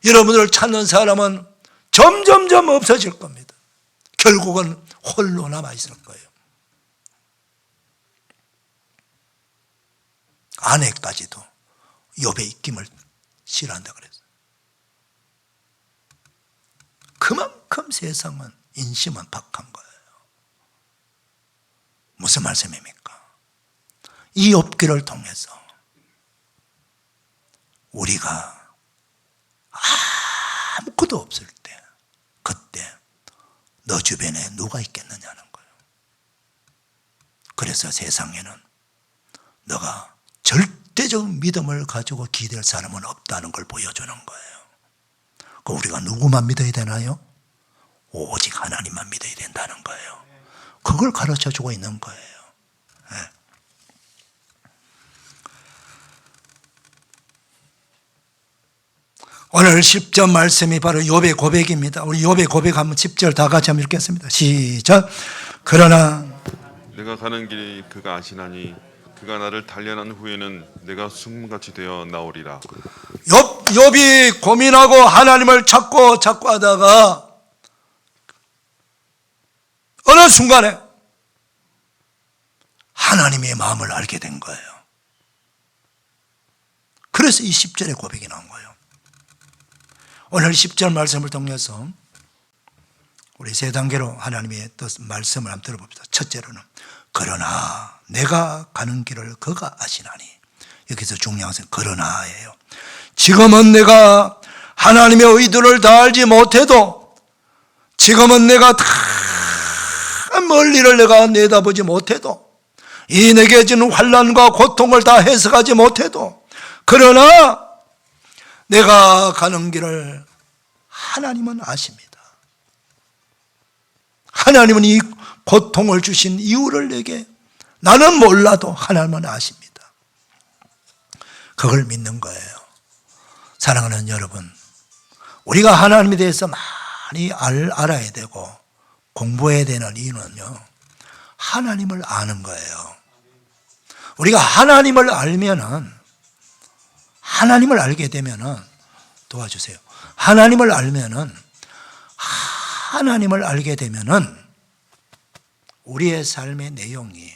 여러분들을 찾는 사람은 점점점 없어질 겁니다. 결국은 홀로 남아있을 거예요. 아내까지도 욥의 입김을 싫어한다 그랬어요. 그만큼 세상은 인심은 박한 거예요. 무슨 말씀입니까? 이 욥기를 통해서 우리가 아무것도 없을 때, 그때 너 주변에 누가 있겠느냐는 거예요. 그래서 세상에는 너가 절대적 믿음을 가지고 기댈 사람은 없다는 걸 보여주는 거예요. 그 우리가 누구만 믿어야 되나요? 오직 하나님만 믿어야 된다는 거예요. 그걸 가르쳐주고 있는 거예요. 오늘 10절 말씀이 바로 욥의 고백입니다. 우리 욥의 고백 한번 10절 다 같이 한번 읽겠습니다. 시작. 그러나 내가 가는 길이 그가 아시나니 그가 나를 단련한 후에는 내가 숨같이 되어 나오리라. 욥이 고민하고 하나님을 찾고 하다가 어느 순간에 하나님의 마음을 알게 된 거예요. 그래서 이 10절의 고백이 나온 거예요. 오늘 10절 말씀을 통해서 우리 세 단계로 하나님의 뜻 말씀을 한번 들어봅시다. 첫째로는 그러나 내가 가는 길을 그가 아시나니. 여기서 중요한 것은 그러나예요. 지금은 내가 하나님의 의도를 다 알지 못해도, 지금은 내가 다 멀리를 내가 내다보지 못해도, 이 내게 주는 환난과 고통을 다 해석하지 못해도, 그러나 내가 가는 길을 하나님은 아십니다. 하나님은 이 고통을 주신 이유를 내게, 나는 몰라도 하나님은 아십니다. 그걸 믿는 거예요. 사랑하는 여러분, 우리가 하나님에 대해서 많이 알아야 되고 공부해야 되는 이유는요, 하나님을 아는 거예요. 우리가 하나님을 알면은, 하나님을 알게 되면은, 도와주세요. 하나님을 알면은, 하나님을 알게 되면은 우리의 삶의 내용이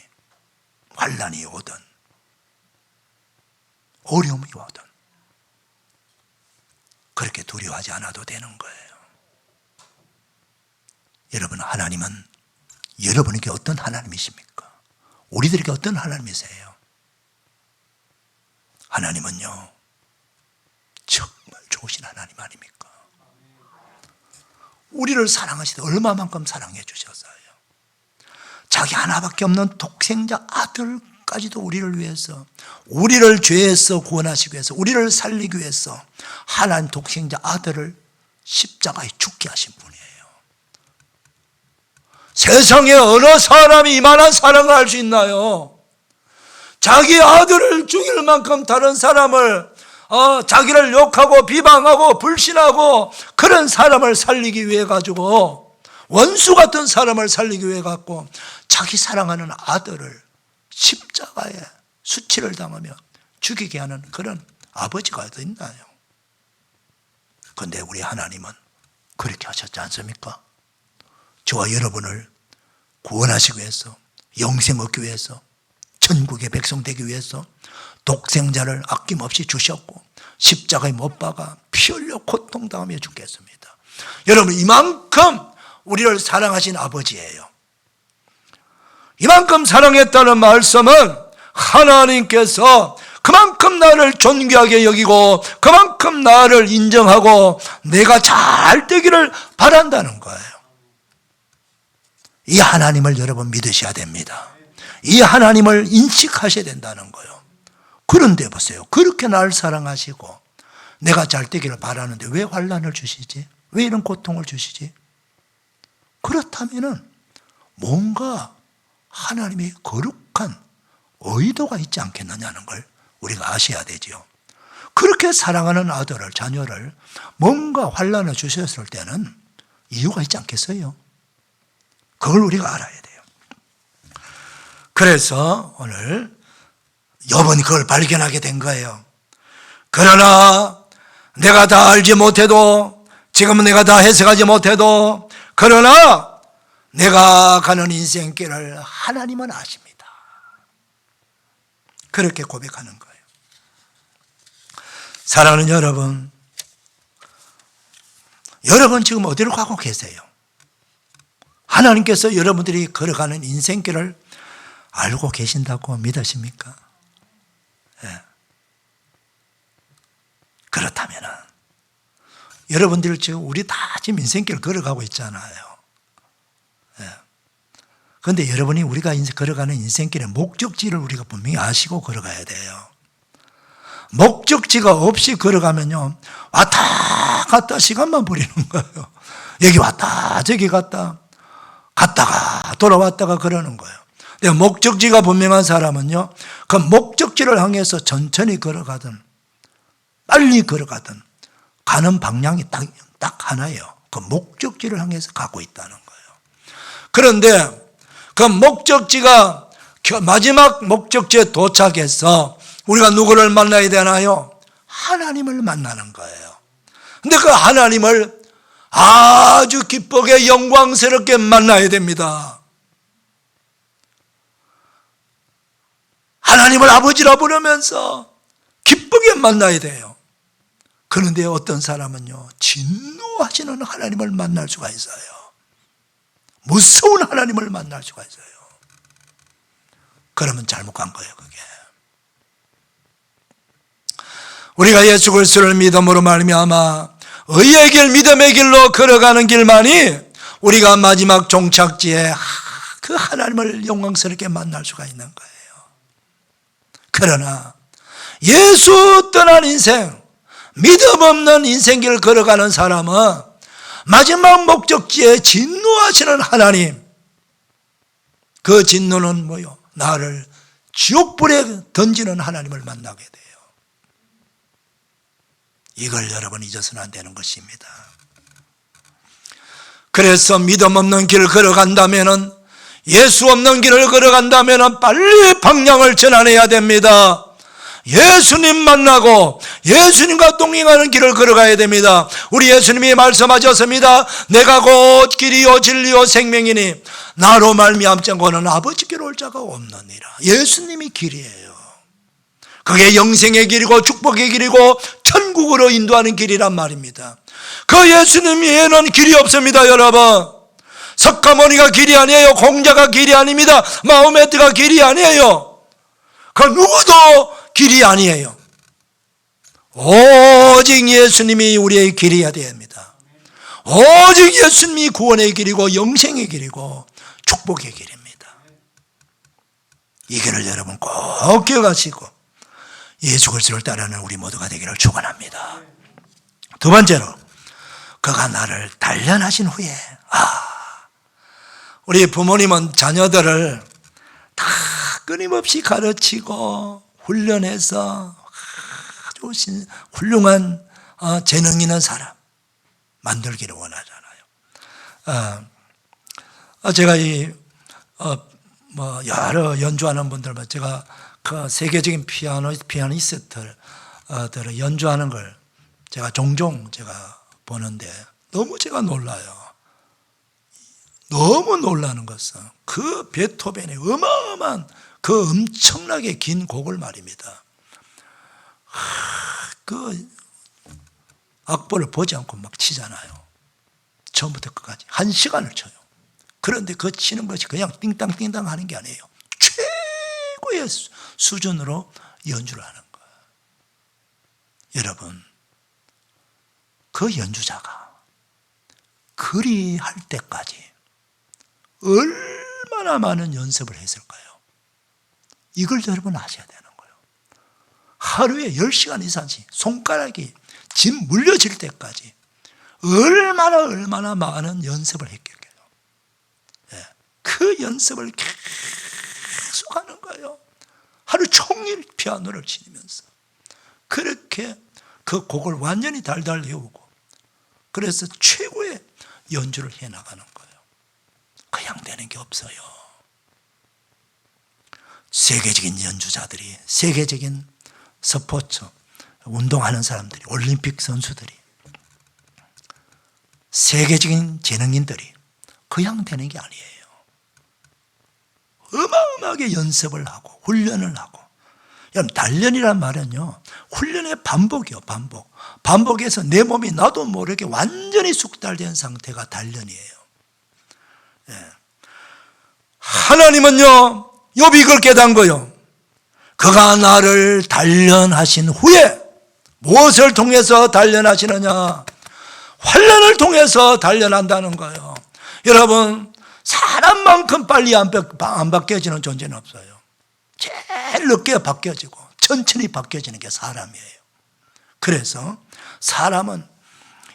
환난이 오든 어려움이 오든 그렇게 두려워하지 않아도 되는 거예요. 여러분, 하나님은 여러분에게 어떤 하나님이십니까? 우리들에게 어떤 하나님이세요? 하나님은요, 정말 좋으신 하나님 아닙니까? 우리를 사랑하시되 얼마만큼 사랑해 주셨어요. 자기 하나밖에 없는 독생자 아들까지도 우리를 위해서, 우리를 죄에서 구원하시기 위해서, 우리를 살리기 위해서 하나님 독생자 아들을 십자가에 죽게 하신 분이에요. 세상에 어느 사람이 이만한 사랑을 할 수 있나요? 자기 아들을 죽일 만큼 다른 사람을, 자기를 욕하고 비방하고 불신하고 그런 사람을 살리기 위해 가지고, 원수 같은 사람을 살리기 위해 갖고 자기 사랑하는 아들을 십자가에 수치를 당하며 죽이게 하는 그런 아버지가 어디 있나요? 그런데 우리 하나님은 그렇게 하셨지 않습니까? 저와 여러분을 구원하시기 위해서, 영생 얻기 위해서, 천국의 백성 되기 위해서 독생자를 아낌없이 주셨고 십자가에 못 박아 피 흘려 고통당하며 죽겠습니다. 여러분, 이만큼 우리를 사랑하신 아버지예요. 이만큼 사랑했다는 말씀은 하나님께서 그만큼 나를 존귀하게 여기고 그만큼 나를 인정하고 내가 잘 되기를 바란다는 거예요. 이 하나님을 여러분 믿으셔야 됩니다. 이 하나님을 인식하셔야 된다는 거예요. 그런데 보세요, 그렇게 나를 사랑하시고 내가 잘 되기를 바라는데 왜 환난을 주시지? 왜 이런 고통을 주시지? 그렇다면은 뭔가 하나님의 거룩한 의도가 있지 않겠느냐는 걸 우리가 아셔야 되지요. 그렇게 사랑하는 아들을, 자녀를 뭔가 환난을 주셨을 때는 이유가 있지 않겠어요? 그걸 우리가 알아야 돼요. 그래서 오늘 욥은 그걸 발견하게 된 거예요. 그러나 내가 다 알지 못해도, 지금은 내가 다 해석하지 못해도, 그러나 내가 가는 인생길을 하나님은 아십니다. 그렇게 고백하는 거예요. 사랑하는 여러분, 여러분 지금 어디로 가고 계세요? 하나님께서 여러분들이 걸어가는 인생길을 알고 계신다고 믿으십니까? 예. 그렇다면 여러분들 지금 우리 다 지금 인생길을 걸어가고 있잖아요. 그런데 여러분이 우리가 걸어가는 인생길의 목적지를 우리가 분명히 아시고 걸어가야 돼요. 목적지가 없이 걸어가면요, 왔다 갔다 시간만 버리는 거예요. 여기 왔다 저기 갔다가 돌아왔다가 그러는 거예요. 근데 목적지가 분명한 사람은요, 그 목적지를 향해서 천천히 걸어가든 빨리 걸어가든 가는 방향이 딱 하나예요. 그 목적지를 향해서 가고 있다는 거예요. 그런데 그 목적지가, 마지막 목적지에 도착해서 우리가 누구를 만나야 되나요? 하나님을 만나는 거예요. 근데 그 하나님을 아주 기쁘게 영광스럽게 만나야 됩니다. 하나님을 아버지라 부르면서 기쁘게 만나야 돼요. 그런데 어떤 사람은요, 진노하시는 하나님을 만날 수가 있어요. 무서운 하나님을 만날 수가 있어요. 그러면 잘못 간 거예요, 그게. 우리가 예수 그리스도를 믿음으로 말미암아 의의 길, 믿음의 길로 걸어가는 길만이 우리가 마지막 종착지에 그 하나님을 영광스럽게 만날 수가 있는 거예요. 그러나 예수 떠난 인생, 믿음 없는 인생길을 걸어가는 사람은 마지막 목적지에 진노하시는 하나님, 그 진노는 뭐요? 나를 지옥불에 던지는 하나님을 만나게 돼요. 이걸 여러분 잊어서는 안 되는 것입니다. 그래서 믿음 없는 길을 걸어간다면은, 예수 없는 길을 걸어간다면은 빨리 방향을 전환해야 됩니다. 예수님 만나고 예수님과 동행하는 길을 걸어가야 됩니다. 우리 예수님이 말씀하셨습니다. 내가 곧 길이요 진리요 생명이니 나로 말미암자고는 아버지께로 올 자가 없느니라. 예수님이 길이에요. 그게 영생의 길이고 축복의 길이고 천국으로 인도하는 길이란 말입니다. 그 예수님 외에는 길이 없습니다. 여러분, 석가모니가 길이 아니에요. 공자가 길이 아닙니다. 마호메트가 길이 아니에요. 그 누구도 길이 아니에요. 오직 예수님이 우리의 길이어야 됩니다. 오직 예수님이 구원의 길이고 영생의 길이고 축복의 길입니다. 이 길을 여러분 꼭 기억하시고 예수 그리스도를 따르는 우리 모두가 되기를 축원합니다. 두 번째로, 그가 나를 단련하신 후에, 우리 부모님은 자녀들을 다 끊임없이 가르치고 훈련해서 아주 훌륭한 재능 있는 사람 만들기를 원하잖아요. 제가 여러 연주하는 분들, 제가 그 세계적인 피아니스트들을 연주하는 걸 제가 종종 보는데 너무 제가 놀라요. 너무 놀라는 것은 그 베토벤의 어마어마한 그 엄청나게 긴 곡을 말입니다. 그 악보를 보지 않고 막 치잖아요. 처음부터 끝까지 1시간을 쳐요. 그런데 그 치는 것이 그냥 띵땅띵땅 하는 게 아니에요. 최고의 수준으로 연주를 하는 거예요. 여러분, 그 연주자가 그리할 때까지 얼마나 많은 연습을 했을까요? 이걸 여러분 아셔야 되는 거예요. 하루에 10시간 이상씩 손가락이 짓 물려질 때까지 얼마나 많은 연습을 했겠어요. 그 연습을 계속 하는 거예요. 하루 종일 피아노를 치면서 그렇게 그 곡을 완전히 달달 외우고, 그래서 최고의 연주를 해나가는 거예요. 그냥 되는 게 없어요. 세계적인 연주자들이, 세계적인 스포츠 운동하는 사람들이, 올림픽 선수들이, 세계적인 재능인들이 그냥 되는 게 아니에요. 어마어마하게 연습을 하고 훈련을 하고. 여러분, 단련이란 말은요, 훈련의 반복이요. 반복해서 내 몸이 나도 모르게 완전히 숙달된 상태가 단련이에요. 하나님은요, 욥이 이걸 깨달은 거예요. 그가 나를 단련하신 후에, 무엇을 통해서 단련하시느냐? 환난을 통해서 단련한다는 거예요. 여러분, 사람만큼 빨리 안 바뀌어지는 존재는 없어요. 제일 늦게 바뀌어지고 천천히 바뀌어지는 게 사람이에요. 그래서 사람은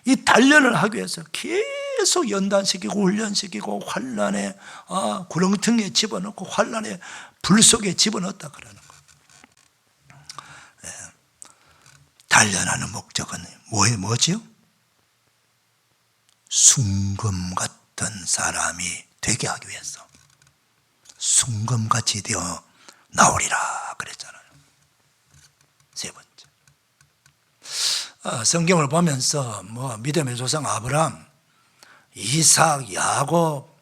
이 단련을 하기 위해서 계속 연단시키고 훈련시키고 환난의 구렁텅이에 집어넣고 환난의 불 속에 집어넣었다 그러는 거예요. 단련하는 목적은 뭐지요? 순금 같은 사람이 되게 하기 위해서. 순금같이 되어 나오리라 그랬잖아요. 세 번째, 성경을 보면서 믿음의 조상 아브라함, 이삭, 야곱,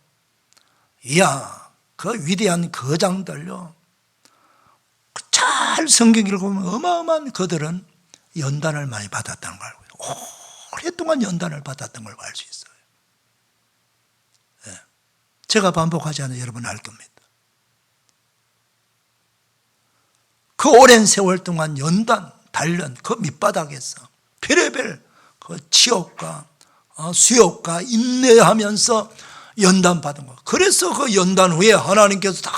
그 위대한 거장들요, 잘 성경 읽어보면 어마어마한 그들은 연단을 많이 받았다는 걸 알고 있어요. 오랫동안 연단을 받았던 걸 알 수 있어요. 제가 반복하지 않아도 여러분 알 겁니다. 그 오랜 세월 동안 연단, 단련, 그 밑바닥에서 별의별 그 치욕과 수욕과 인내하면서 연단받은 거. 그래서 그 연단 후에 하나님께서 다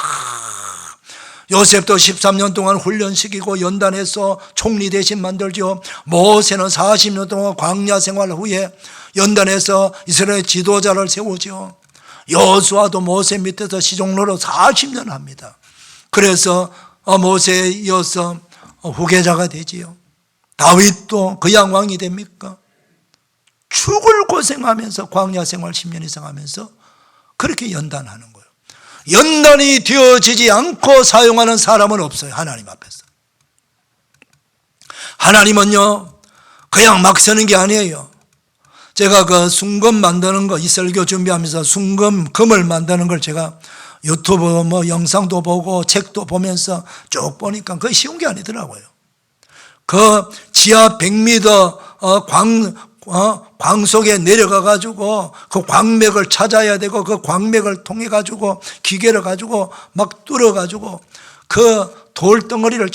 요셉도 13년 동안 훈련시키고 연단해서 총리 대신 만들죠. 모세는 40년 동안 광야 생활 후에 연단해서 이스라엘 지도자를 세우죠. 여호수아도 모세 밑에서 시종로로 40년 합니다. 그래서 모세에 이어서 후계자가 되지요. 다윗도 그양 왕이 됩니까? 죽을 고생하면서 광야 생활 10년 이상 하면서 그렇게 연단하는 거예요. 연단이 되어지지 않고 사용하는 사람은 없어요. 하나님 앞에서. 하나님은요 그냥 막 쓰는 게 아니에요. 제가 그 순금 만드는 거, 이 설교 준비하면서 금을 만드는 걸 제가 유튜브 뭐 영상도 보고 책도 보면서 쭉 보니까 그게 쉬운 게 아니더라고요. 그 지하 100m 광 속에 내려가 가지고 그 광맥을 찾아야 되고 그 광맥을 통해 가지고 기계를 가지고 막 뚫어 가지고 그 돌덩어리를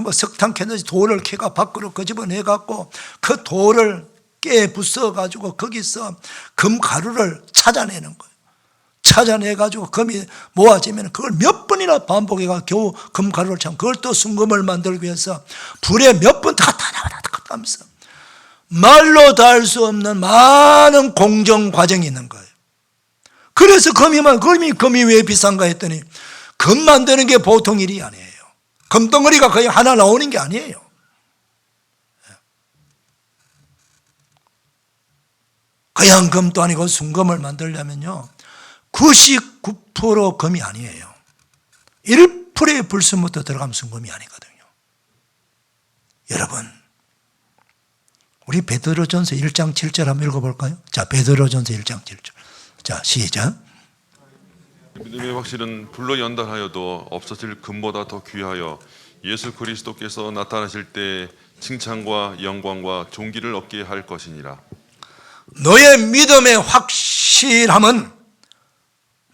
뭐 석탄 캐듯이 돌을 캐가 밖으로 끄집어내 갖고 그 돌을 깨 부숴 가지고 거기서 금 가루를 찾아내는 거예요. 찾아내 가지고 금이 모아지면 그걸 몇 번이나 반복해 가 겨우 금 가루를 참 그걸 또 순금을 만들기 위해서 불에 몇 번 갔다 하면서 말로 다 할 수 없는 많은 공정 과정이 있는 거예요. 그래서 금이 왜 비싼가 했더니 금 만드는 게 보통 일이 아니에요. 금덩어리가 거의 하나 나오는 게 아니에요. 그냥 금도 아니고 순금을 만들려면요 99% 금이 아니에요. 1%의 불순부터 들어가면 순금이 아니거든요. 여러분 우리 베드로전서 1장 7절 한번 읽어볼까요? 자, 베드로전서 1장 7절. 자, 시작. 믿음의 확실은 불로 연단하여도 없어질 금보다 더 귀하여 예수 그리스도께서 나타나실 때 칭찬과 영광과 존귀를 얻게 할 것이니라. 너의 믿음의 확실함은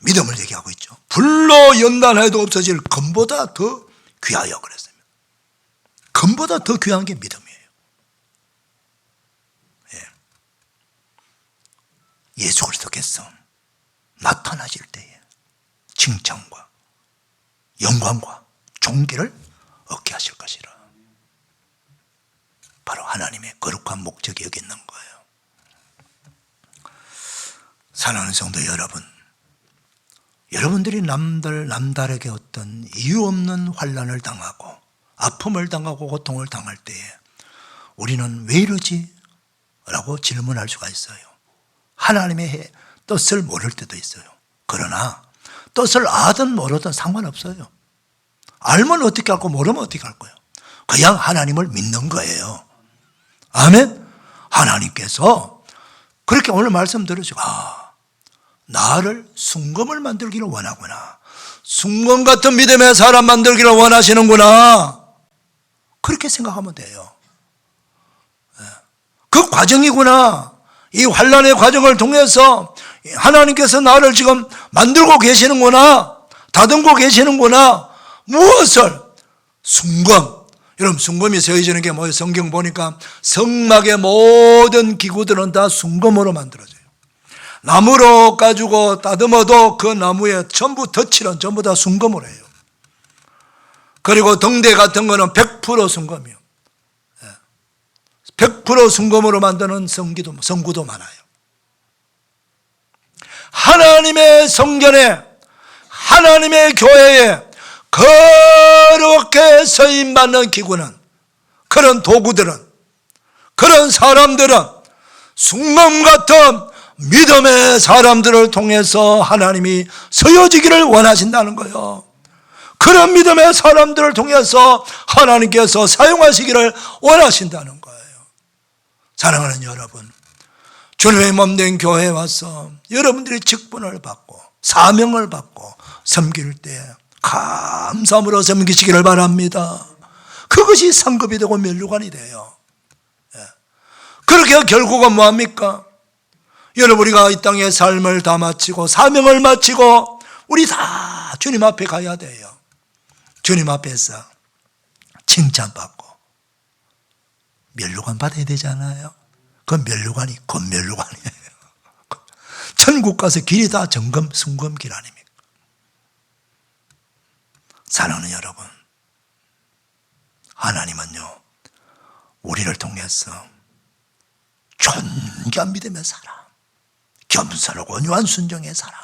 믿음을 얘기하고 있죠. 불로 연단해도 없어질 금보다 더 귀하여 그랬습니다. 금보다 더 귀한 게 믿음이에요. 예수 그리스도께서 나타나실 때에 칭찬과 영광과 존귀를 얻게 하실 것이라. 바로 하나님의 거룩한 목적이 여기 있는 거예요. 사랑하는 성도 여러분, 여러분들이 남들에게 어떤 이유 없는 환난을 당하고 아픔을 당하고 고통을 당할 때에 우리는 왜 이러지? 라고 질문할 수가 있어요. 하나님의 뜻을 모를 때도 있어요. 그러나 뜻을 아든 모르든 상관없어요. 알면 어떻게 할고 모르면 어떻게 할 거예요? 그냥 하나님을 믿는 거예요. 아멘. 하나님께서 그렇게 오늘 말씀 들으시고 나를 순금을 만들기를 원하구나. 순금 같은 믿음의 사람 만들기를 원하시는구나. 그렇게 생각하면 돼요. 그 과정이구나. 이 환난의 과정을 통해서 하나님께서 나를 지금 만들고 계시는구나. 다듬고 계시는구나. 무엇을? 순금. 여러분 순금이 세워지는 게 뭐예요? 성경 보니까 성막의 모든 기구들은 다 순금으로 만들어져요. 나무로 가지고 다듬어도 그 나무에 전부 덧칠은 전부 다 순금으로 해요. 그리고 등대 같은 거는 100% 순금이요. 100% 순금으로 만드는 성구도 많아요. 하나님의 성전에, 하나님의 교회에 그렇게 쓰임받는 기구는, 그런 도구들은, 그런 사람들은 순금 같은 믿음의 사람들을 통해서 하나님이 쓰여지기를 원하신다는 거예요. 그런 믿음의 사람들을 통해서 하나님께서 사용하시기를 원하신다는 거예요. 사랑하는 여러분, 주님의 몸된 교회에 와서 여러분들이 직분을 받고 사명을 받고 섬길 때 감사함으로 섬기시기를 바랍니다. 그것이 상급이 되고 면류관이 돼요. 그렇게 결국은 뭐합니까? 여러분 우리가 이 땅의 삶을 다 마치고 사명을 마치고 우리 다 주님 앞에 가야 돼요. 주님 앞에서 칭찬받고 면류관 받아야 되잖아요. 그 면류관이 겉면류관이에요. 천국 가서 길이 다 정금 순금길 아닙니까? 사랑하는 여러분, 하나님은요 우리를 통해서 존귀한 믿음의 사람, 겸손하고 온유한 순종의 사람,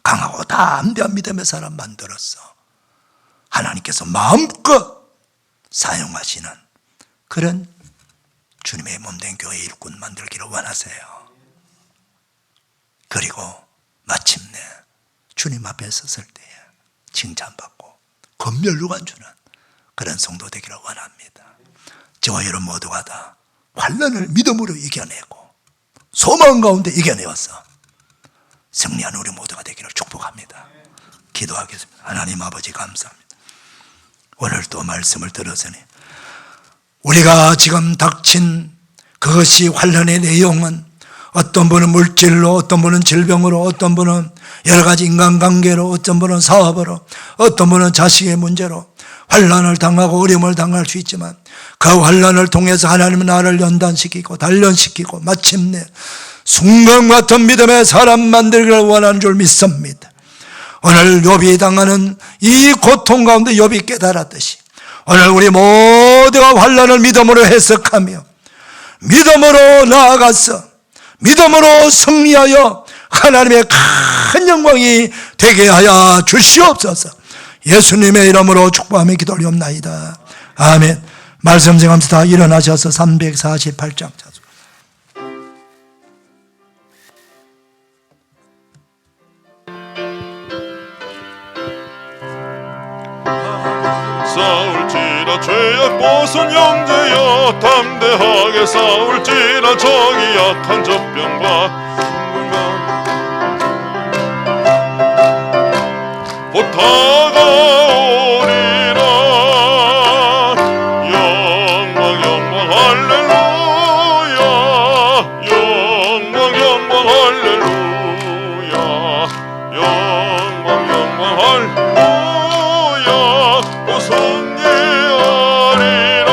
강하고 담대한 믿음의 사람 만들어서 하나님께서 마음껏 사용하시는 그런 주님의 몸된 교회 일꾼 만들기를 원하세요. 그리고 마침내 주님 앞에 섰을 때에 칭찬받고 검열루관 주는 그런 성도 되기를 원합니다. 저와 여러분 모두가 다 환난을 믿음으로 이겨내고 소망 가운데 이겨내어서 승리한 우리 모두가 되기를 축복합니다. 기도하겠습니다. 하나님 아버지 감사합니다. 오늘 또 말씀을 들었으니 우리가 지금 닥친 그것이 환난의 내용은 어떤 분은 물질로, 어떤 분은 질병으로, 어떤 분은 여러 가지 인간관계로, 어떤 분은 사업으로, 어떤 분은 자식의 문제로 환난을 당하고 어려움을 당할 수 있지만 그 환난을 통해서 하나님은 나를 연단시키고 단련시키고 마침내 순간 같은 믿음의 사람 만들기를 원하는 줄 믿습니다. 오늘 욥이 당하는 이 고통 가운데 욥이 깨달았듯이 오늘 우리 모두가 환난을 믿음으로 해석하며 믿음으로 나아가서 믿음으로 승리하여 하나님의 큰 영광이 되게 하여 주시옵소서. 예수님의 이름으로 축복하며 기도하옵나이다. 아멘. 말씀 정하면서 다 일어나셔서 348장 찾아. 싸울지라 죄악 벗은 형제여 담대하게 싸울지라 정이 약한 젖병과 곧 다가오리라. 영광 영광 할렐루야. 영광 영광 할렐루야. 영광 영광 할렐루야. 곧 승리하리라.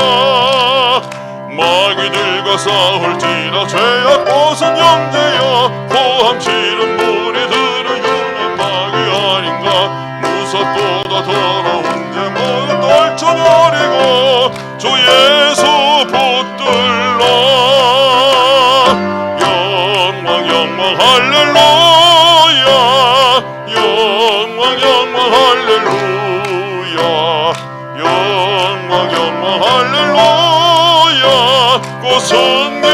마귀들과 싸울지라 죄악 벗은 형제여 고함치는 무리들은 흉한 마귀 아닌가. 무섭보다 더러운 죄목을 떨쳐버리고 주 예수 붙들라. 영광 영광 할렐루야. 영광 영광 할렐루야. 영광 영광 할렐루야. 곧 승리하리라.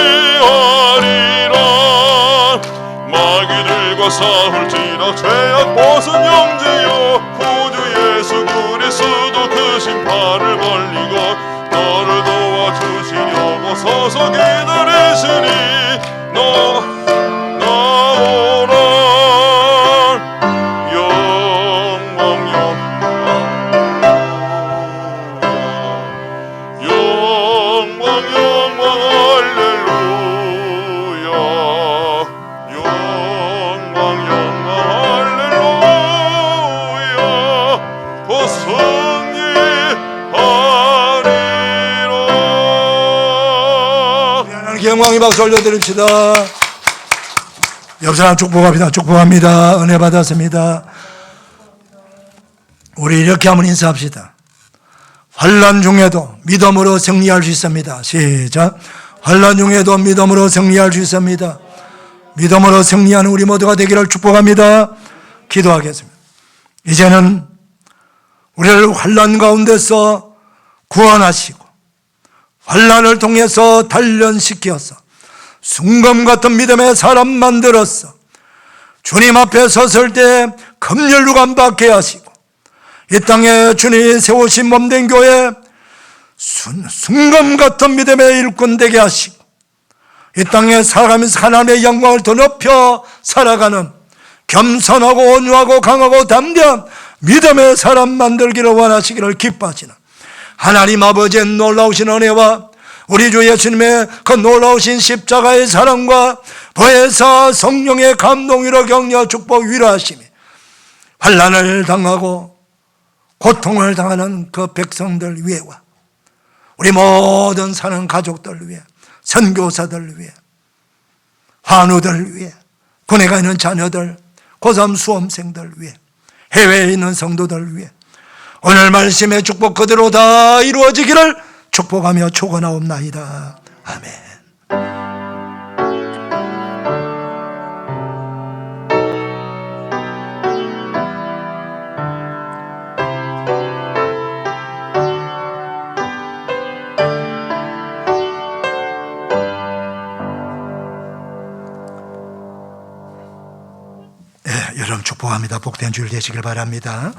마귀들과 싸울지라 죄악 벗은 형제여 구주 예수 그리스도 그 심판을 벌리고 너를 도와주시려고 서서 기다리시니 나오라. 영광 영광 영광 영광 할렐루야. 영광 영광 할렐루야. 곧 승리하리라. 하나님께 영광의 박수 올려드립시다. 옆 사람 축복합니다. 축복합니다. 은혜 받았습니다. 우리 이렇게 한번 인사합시다. 환난 중에도 믿음으로 승리할 수 있습니다. 시작. 환난 중에도 믿음으로 승리할 수 있습니다. 믿음으로 승리하는 우리 모두가 되기를 축복합니다. 기도하겠습니다. 이제는 우리를 환난 가운데서 구원하시고 환난을 통해서 단련시켜서 순금 같은 믿음의 사람 만들어서 주님 앞에 섰을 때 검열루관 받게 하시고 이 땅에 주님이 세우신 몸된 교회 순금 같은 믿음의 일꾼 되게 하시고 이 땅에 살아가면서 하나님의 영광을 더 높여 살아가는 겸손하고 온유하고 강하고 담대한 믿음의 사람 만들기를 원하시기를 기뻐하시는 하나님 아버지의 놀라우신 은혜와 우리 주 예수님의 그 놀라우신 십자가의 사랑과 보혜사 성령의 감동으로 격려 축복 위로하시며 환난을 당하고 고통을 당하는 그 백성들 위에와 우리 모든 사는 가족들 위해 선교사들 위해 환우들 위해 군에 가 있는 자녀들 고3 수험생들 위해 해외에 있는 성도들 위해 오늘 말씀의 축복 그대로 다 이루어지기를 축복하며 축원하옵나이다. 아멘. 여러분 축복합니다. 복된 주일 되시길 바랍니다.